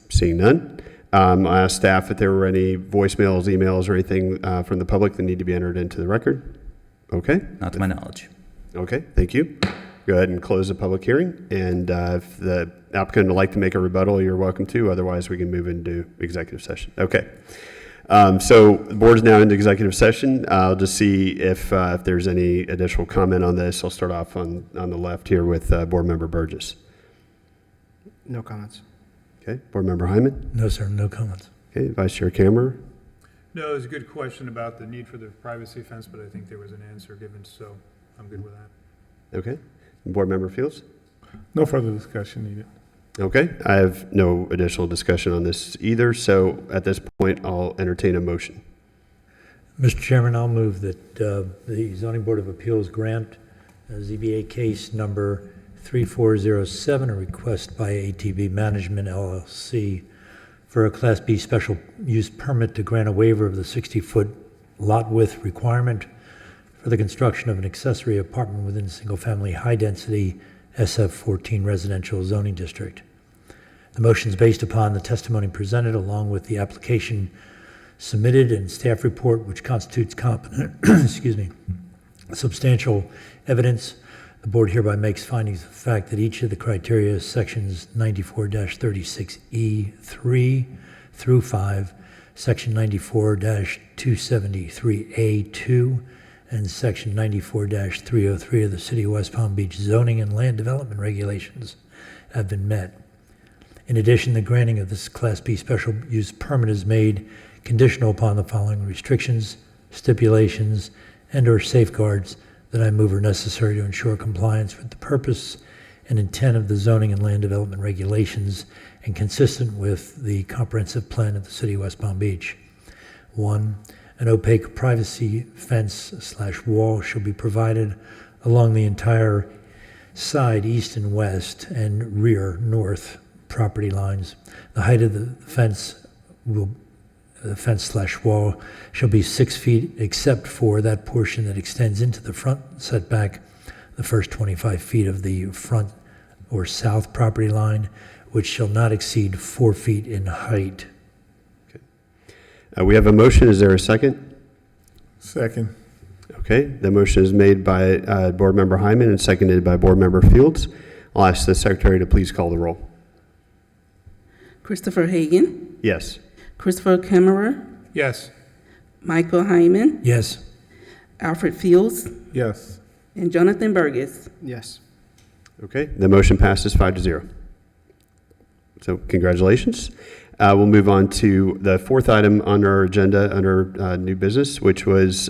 Seeing none. I'll ask staff if there were any voicemails, emails, or anything from the public that need to be entered into the record. Okay. Not to my knowledge. Okay, thank you. Go ahead and close the public hearing. And if the applicant would like to make a rebuttal, you're welcome to. Otherwise, we can move into executive session. Okay. So the board's now into executive session. I'll just see if there's any additional comment on this. I'll start off on the left here with Board Member Burgess. No comments. Okay, Board Member Hyman. No, sir, no comments. Okay, Vice Chair Kammerer. No, it was a good question about the need for the privacy fence, but I think there was an answer given, so I'm good with that. Okay, Board Member Fields. No further discussion needed. Okay, I have no additional discussion on this either. So at this point, I'll entertain a motion. Mr. Chairman, I'll move that the Zoning Board of Appeals grant ZBA case number 3407, a request by ATB Management LLC for a Class B special use permit to grant a waiver of the 60-foot lot width requirement for the construction of an accessory apartment within a single-family high-density SF14 residential zoning district. The motion is based upon the testimony presented along with the application submitted and staff report, which constitutes competent, substantial evidence. The board hereby makes findings of fact that each of the criteria, sections 94-36E3 through 5, section 94-273A2, and section 94-303 of the City of West Palm Beach zoning and land development regulations have been met. In addition, the granting of this Class B special use permit is made conditional upon the following restrictions, stipulations, and/or safeguards that I move are necessary to ensure compliance with the purpose and intent of the zoning and land development regulations and consistent with the comprehensive plan of the City of West Palm Beach. 1, an opaque privacy fence/wall shall be provided along the entire side, east and west, and rear, north property lines. The height of the fence/wall shall be 6 feet, except for that portion that extends into the front setback, the first 25 feet of the front or south property line, which shall not exceed 4 feet in height. We have a motion. Is there a second? Second. Okay, the motion is made by Board Member Hyman and seconded by Board Member Fields. I'll ask the Secretary to please call the roll. Christopher Hagan, Yes. Christopher Kammerer, Yes. Michael Hyman, Yes. Alfred Fields, Yes. and Jonathan Burgess. Yes. Okay, the motion passes 5-0. So congratulations. We'll move on to the fourth item on our agenda under new business, which was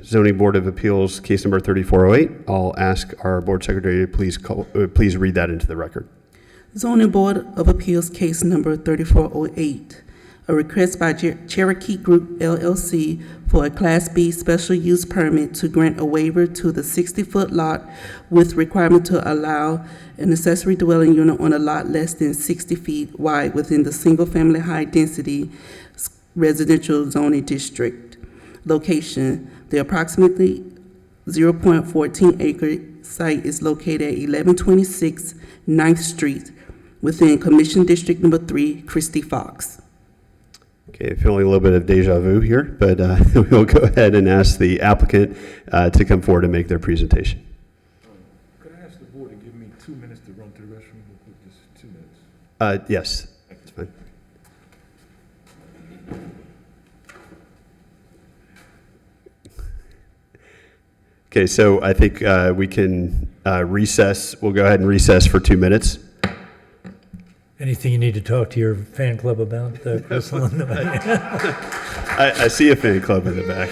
Zoning Board of Appeals case number 3408. I'll ask our Board Secretary to please read that into the record. Zoning Board of Appeals case number 3408, a request by Cherokee Group LLC for a Class B special use permit to grant a waiver to the 60-foot lot with requirement to allow an accessory dwelling unit on a lot less than 60 feet wide within the single-family high-density residential zoning district. Location, the approximately 0.14 acre site is located at 1126 9th Street within Commission District Number 3, Christie Fox. Okay, feeling a little bit of deja vu here, but we'll go ahead and ask the applicant to come forward and make their presentation. Could I ask the board to give me 2 minutes to run to the restroom real quick, just 2 minutes? Yes, that's fine. Okay, so I think we can recess. We'll go ahead and recess for 2 minutes. Anything you need to talk to your fan club about, Crystal? I see a fan club in the back.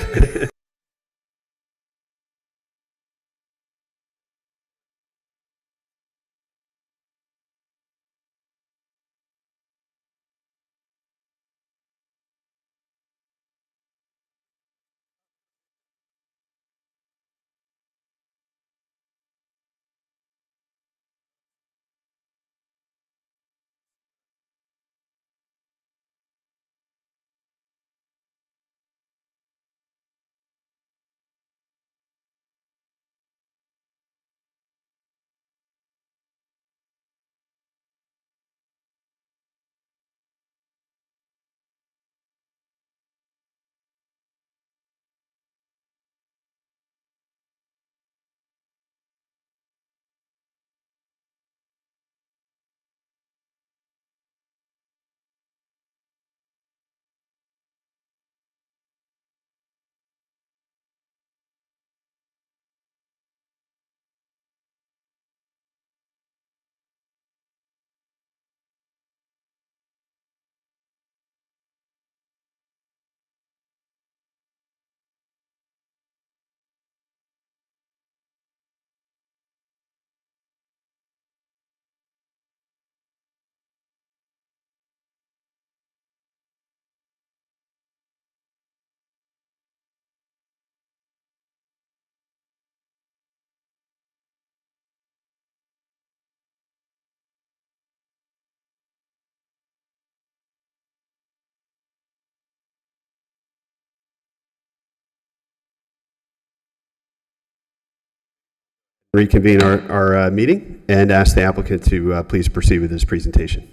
Reconvene our meeting and ask the applicant to please proceed with his presentation.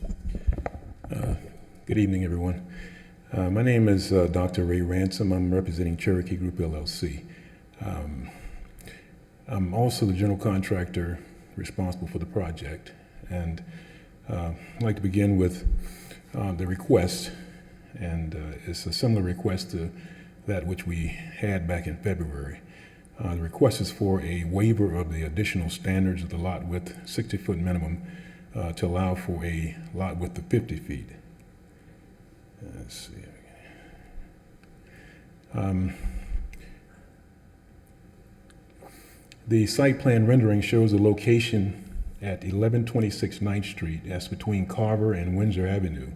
Good evening, everyone. My name is Dr. Ray Ransom. I'm representing Cherokee Group, LLC. I'm also the general contractor responsible for the project. And I'd like to begin with the request. And it's a similar request to that which we had back in February. The request is for a waiver of the additional standards of the lot width, 60-foot minimum, to allow for a lot width of 50 feet. Let's see. The site plan rendering shows a location at 1126 9th Street. That's between Carver and Windsor Avenue.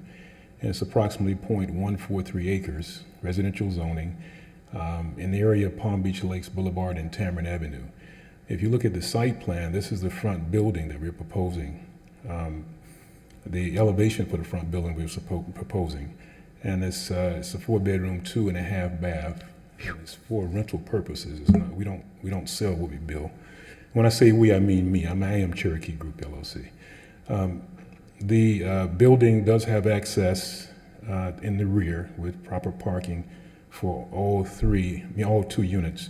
And it's approximately 0.143 acres, residential zoning, in the area of Palm Beach Lakes Boulevard and Tamarind Avenue. If you look at the site plan, this is the front building that we're proposing. The elevation for the front building we're proposing. And it's a 4-bedroom, 2.5 bath. And it's for rental purposes. It's not, we don't sell what we build. When I say we, I mean me. I am Cherokee Group, LLC. The building does have access in the rear with proper parking for all two units.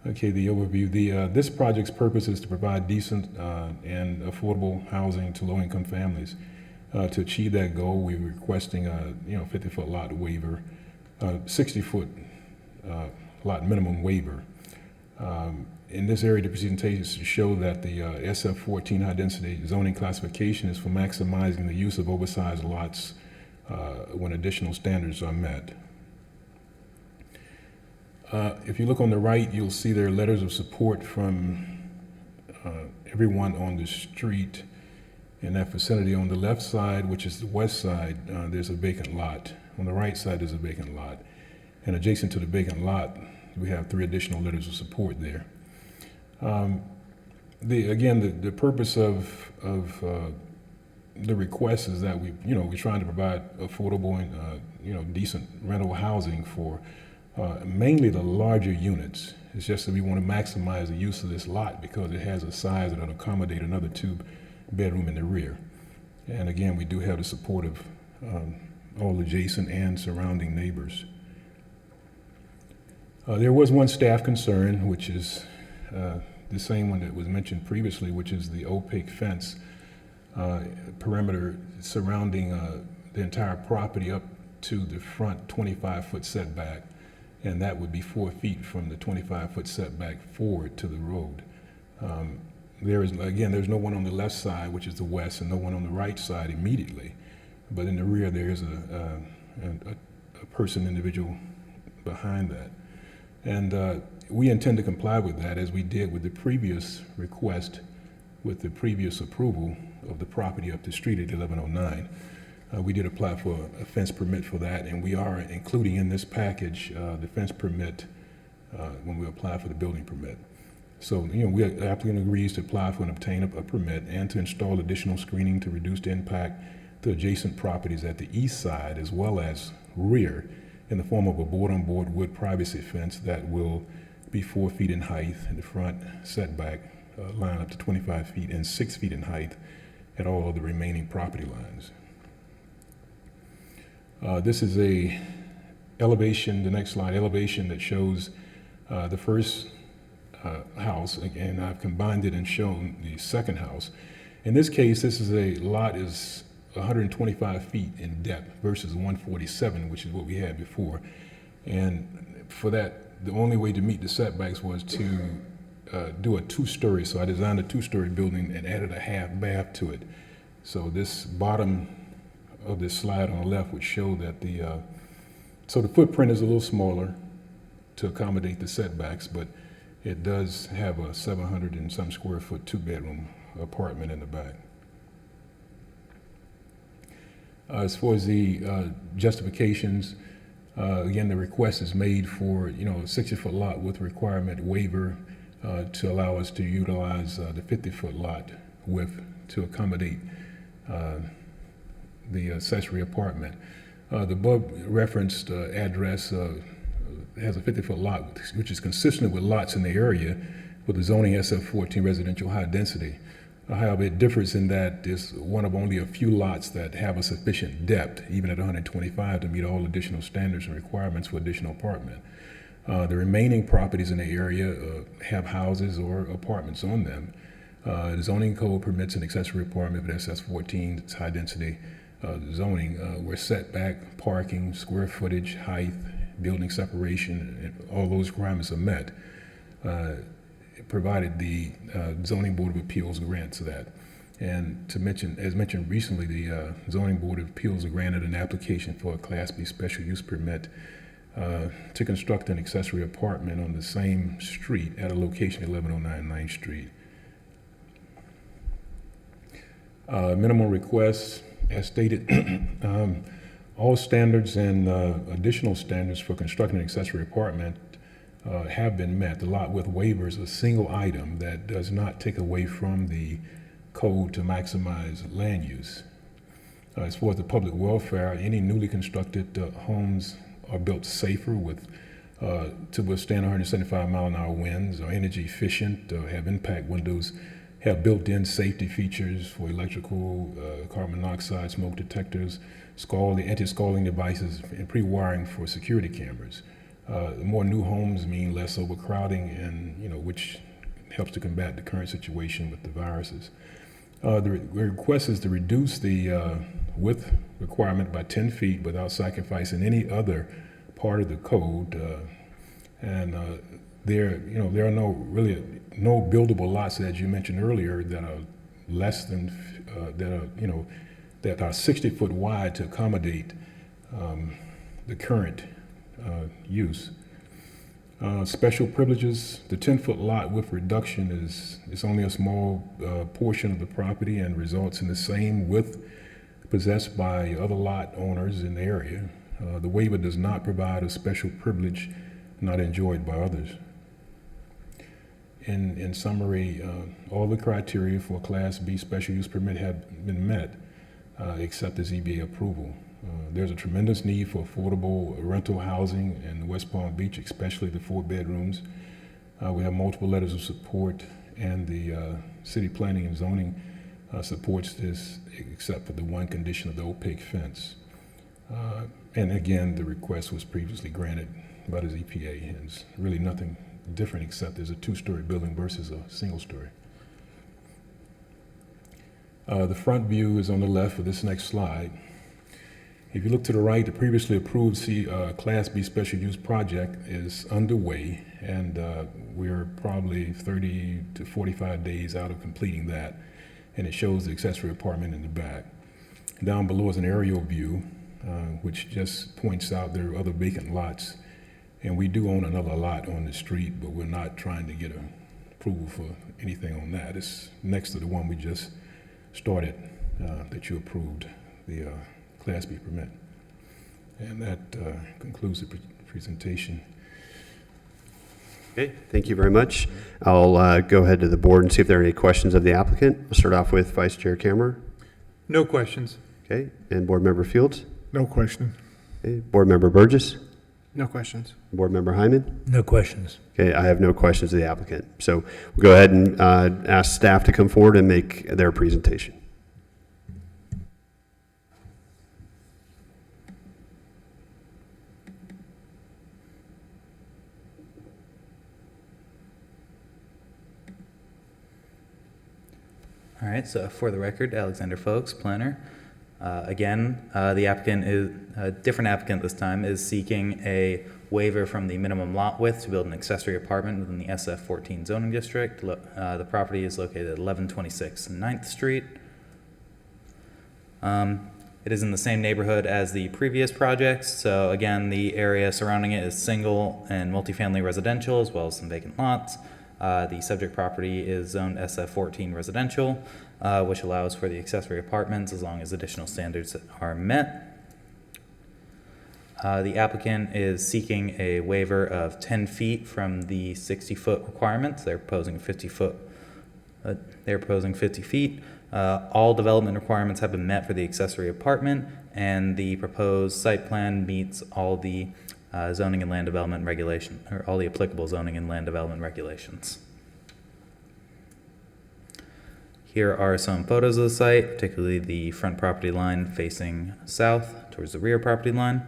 Okay, the overview. This project's purpose is to provide decent and affordable housing to low-income families. To achieve that goal, we're requesting a 50-foot lot waiver, 60-foot lot minimum waiver. In this area, the presentation is to show that the SF-14 high-density zoning classification is for maximizing the use of oversized lots when additional standards are met. If you look on the right, you'll see there are letters of support from everyone on the street in that vicinity. On the left side, which is the west side, there's a vacant lot. On the right side, there's a vacant lot. And adjacent to the vacant lot, we have 3 additional letters of support there. Again, the purpose of the request is that we're trying to provide affordable and, decent rental housing for mainly the larger units. It's just that we want to maximize the use of this lot because it has a size that'll accommodate another 2-bedroom in the rear. And again, we do have the support of all adjacent and surrounding neighbors. There was one staff concern, which is the same one that was mentioned previously, which is the opaque fence perimeter surrounding the entire property up to the front 25-foot setback, and that would be 4 feet from the 25-foot setback forward to the road. There's no one on the left side, which is the west, and no one on the right side immediately. But in the rear, there is a individual behind that. And we intend to comply with that as we did with the previous request with the previous approval of the property up the street at 1109. We did apply for a fence permit for that, and we are including in this package the fence permit when we apply for the building permit. So, the applicant agrees to apply for and obtain a permit and to install additional screening to reduce the impact to adjacent properties at the east side as well as rear in the form of a board-on-board wood privacy fence that will be 4 feet in height in the front setback line up to 25 feet and 6 feet in height at all of the remaining property lines. This is a elevation, the next slide, elevation that shows the first house. Again, I've combined it and shown the second house. In this case, this is a lot is 125 feet in depth versus 147, which is what we had before. And for that, the only way to meet the setbacks was to do a 2-story. So I designed a 2-story building and added a half bath to it. So this bottom of this slide on the left would show that the footprint is a little smaller to accommodate the setbacks, but it does have a 700 and some square foot 2-bedroom apartment in the back. As far as the justifications, again, the request is made for a 60-foot lot with requirement waiver to allow us to utilize the 50-foot lot width to accommodate the accessory apartment. The above referenced address has a 50-foot lot, which is consistent with lots in the area with the zoning SF14 residential high density. However, it differs in that it's one of only a few lots that have a sufficient depth, even at 125, to meet all additional standards and requirements for additional apartment. The remaining properties in the area have houses or apartments on them. The zoning code permits an accessory apartment with SS14, it's high density zoning, where setback, parking, square footage, height, building separation, and all those requirements are met, provided the Zoning Board of Appeals grants that. And to mention, as mentioned recently, the Zoning Board of Appeals granted an application for a Class B special use permit to construct an accessory apartment on the same street at a location 1109 9th Street. Minimum requests, as stated, all standards and additional standards for constructing an accessory apartment have been met. The lot width waiver is a single item that does not take away from the code to maximize land use. As far as the public welfare, any newly constructed homes are built safer with to withstand 175-mile-an-hour winds, are energy efficient, have impact windows, have built-in safety features for electrical, carbon monoxide, smoke detectors, anti-scalding devices, and pre-wiring for security cameras. More new homes mean less overcrowding, and which helps to combat the current situation with the viruses. The request is to reduce the width requirement by 10 feet without sacrificing any other part of the code, and there are no buildable lots, as you mentioned earlier, that are less than that are 60 foot wide to accommodate the current use. Special privileges, the 10-foot lot with reduction is only a small portion of the property and results in the same width possessed by other lot owners in the area. The waiver does not provide a special privilege not enjoyed by others. In summary, all the criteria for a Class B special use permit have been met. accept the ZBA approval. There's a tremendous need for affordable rental housing in West Palm Beach, especially the 4 bedrooms. We have multiple letters of support, and the city planning and zoning supports this, except for the one condition of the opaque fence. And again, the request was previously granted by the EPA, and it's really nothing different except there's a 2-story building versus a single-story. The front view is on the left of this next slide. If you look to the right, the previously approved Class B special use project is underway, and we're probably 30 to 45 days out of completing that, and it shows the accessory apartment in the back. Down below is an aerial view, which just points out there are other vacant lots, and we do own another lot on the street, but we're not trying to get approval for anything on that. It's next to the one we just started that you approved, the Class B permit. And that concludes the presentation. Okay, thank you very much. I'll go ahead to the board and see if there are any questions of the applicant. We'll start off with Vice Chair Kammerer. No questions. Okay, and Board Member Fields. No question. Okay, Board Member Burgess. No questions. Board Member Hyman. No questions. Okay, I have no questions of the applicant. So we'll go ahead and ask staff to come forward and make their presentation. All right, so for the record, Alexander Folks, planner. Again, the applicant is, a different applicant this time, is seeking a waiver from the minimum lot width to build an accessory apartment within the SF14 zoning district. The property is located at 1126 9th Street. It is in the same neighborhood as the previous projects, so again, the area surrounding it is single and multifamily residential, as well as some vacant lots. The subject property is zoned SF14 residential, which allows for the accessory apartments as long as additional standards are met. The applicant is seeking a waiver of 10 feet from the 60-foot requirements. They're proposing 50 feet. All development requirements have been met for the accessory apartment, and the proposed site plan meets all the zoning and land development regulation, or all the applicable zoning and land development regulations. Here are some photos of the site, particularly the front property line facing south towards the rear property line.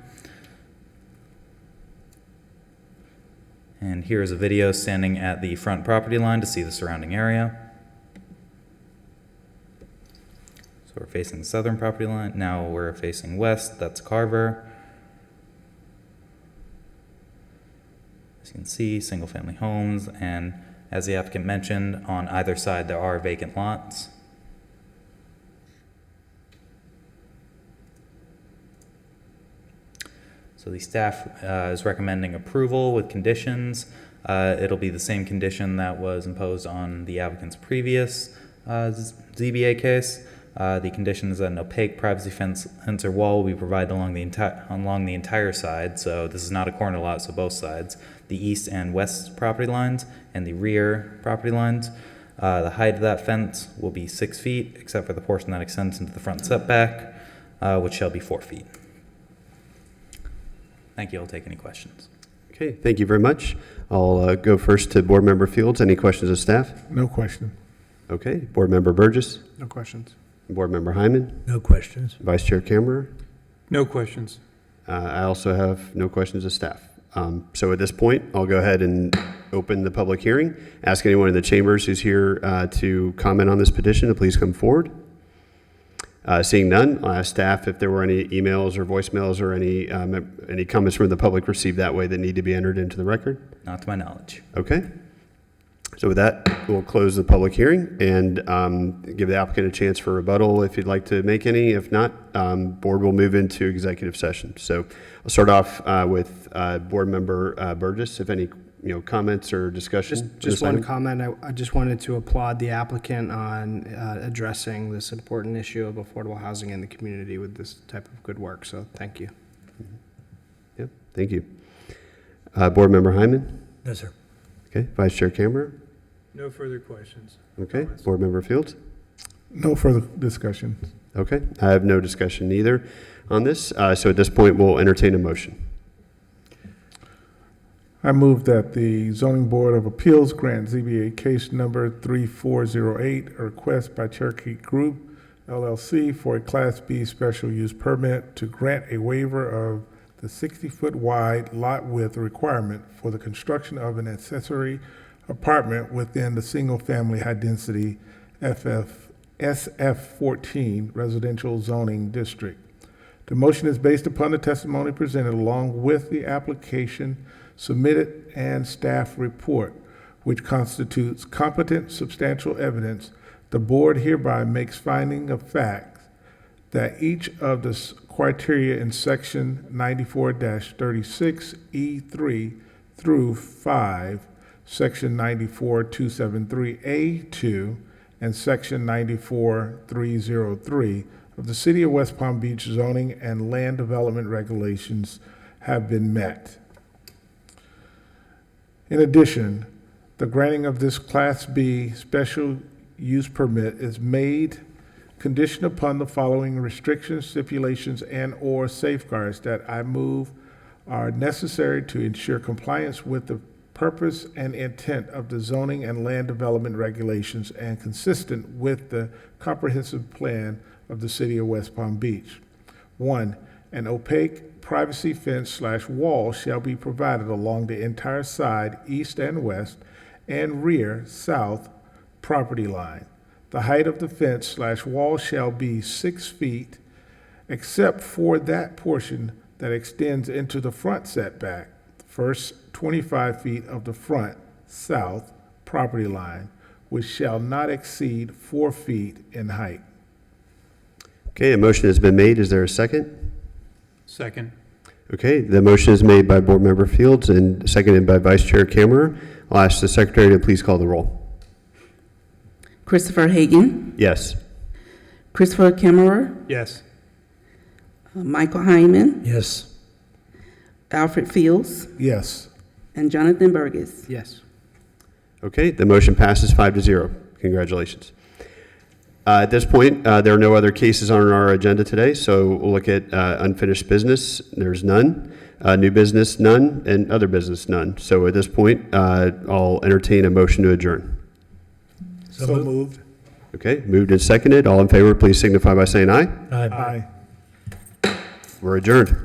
And here is a video standing at the front property line to see the surrounding area. So we're facing the southern property line. Now we're facing west, that's Carver. As you can see, single family homes, and as the applicant mentioned, on either side there are vacant lots. So the staff is recommending approval with conditions. It'll be the same condition that was imposed on the applicant's previous ZBA case. The condition is that an opaque privacy fence or wall will be provided along the entire side. So this is not a corner lot, so both sides, the east and west property lines and the rear property lines. The height of that fence will be 6 feet, except for the portion that extends into the front setback, which shall be 4 feet. Thank you. I'll take any questions. Okay, thank you very much. I'll go first to Board Member Fields. Any questions of staff? No question. Okay, Board Member Burgess. No questions. Board Member Hyman. No questions. Vice Chair Kammerer. No questions. I also have no questions of staff. So at this point, I'll go ahead and open the public hearing. Ask anyone in the chambers who's here to comment on this petition to please come forward. Seeing none, I'll ask staff if there were any emails or voicemails or any comments from the public received that way that need to be entered into the record. Not to my knowledge. Okay. So with that, we'll close the public hearing and give the applicant a chance for rebuttal if you'd like to make any. If not, board will move into executive session. So I'll start off with Board Member Burgess. If any comments or discussion. Just one comment. I just wanted to applaud the applicant on addressing this important issue of affordable housing in the community with this type of good work. So thank you. Yep, thank you. Board Member Hyman? No, sir. Okay, Vice Chair Kammerer? No further questions. Okay, Board Member Fields? No further discussion. Okay, I have no discussion either on this. So at this point, we'll entertain a motion. I move that the Zoning Board of Appeals grant ZBA case number 3408, a request by Cherokee Group LLC for a Class B special use permit to grant a waiver of the 60-foot wide lot width requirement for the construction of an accessory apartment within the single-family high-density SF14 residential zoning district. The motion is based upon the testimony presented along with the application submitted and staff report, which constitutes competent substantial evidence. The board hereby makes finding of facts that each of the criteria in section 94-36E3 through 5, section 94-273A2, and section 94-303 of the City of West Palm Beach zoning and land development regulations have been met. In addition, the granting of this Class B special use permit is made conditioned upon the following restrictions, stipulations, and/or safeguards that I move are necessary to ensure compliance with the purpose and intent of the zoning and land development regulations and consistent with the comprehensive plan of the City of West Palm Beach. 1, an opaque privacy fence/wall shall be provided along the entire side, east and west, and rear, south, property line. The height of the fence/wall shall be 6 feet, except for that portion that extends into the front setback, the first 25 feet of the front, south, property line, which shall not exceed 4 feet in height. Okay, a motion has been made. Is there a second? Second. Okay, the motion is made by Board Member Fields and seconded by Vice Chair Kammerer. I'll ask the Secretary to please call the roll. Christopher Hagan, Yes. Christopher Kammerer, Yes. Michael Hyman, Yes. Alfred Fields, Yes. and Jonathan Burgess. Yes. Okay, the motion passes 5-0. Congratulations. At this point, there are no other cases on our agenda today, so we'll look at unfinished business. There's none. New business, none. And other business, none. So at this point, I'll entertain a motion to adjourn. So moved. Okay, moved and seconded. All in favor, please signify by saying aye. Aye. Aye. We're adjourned.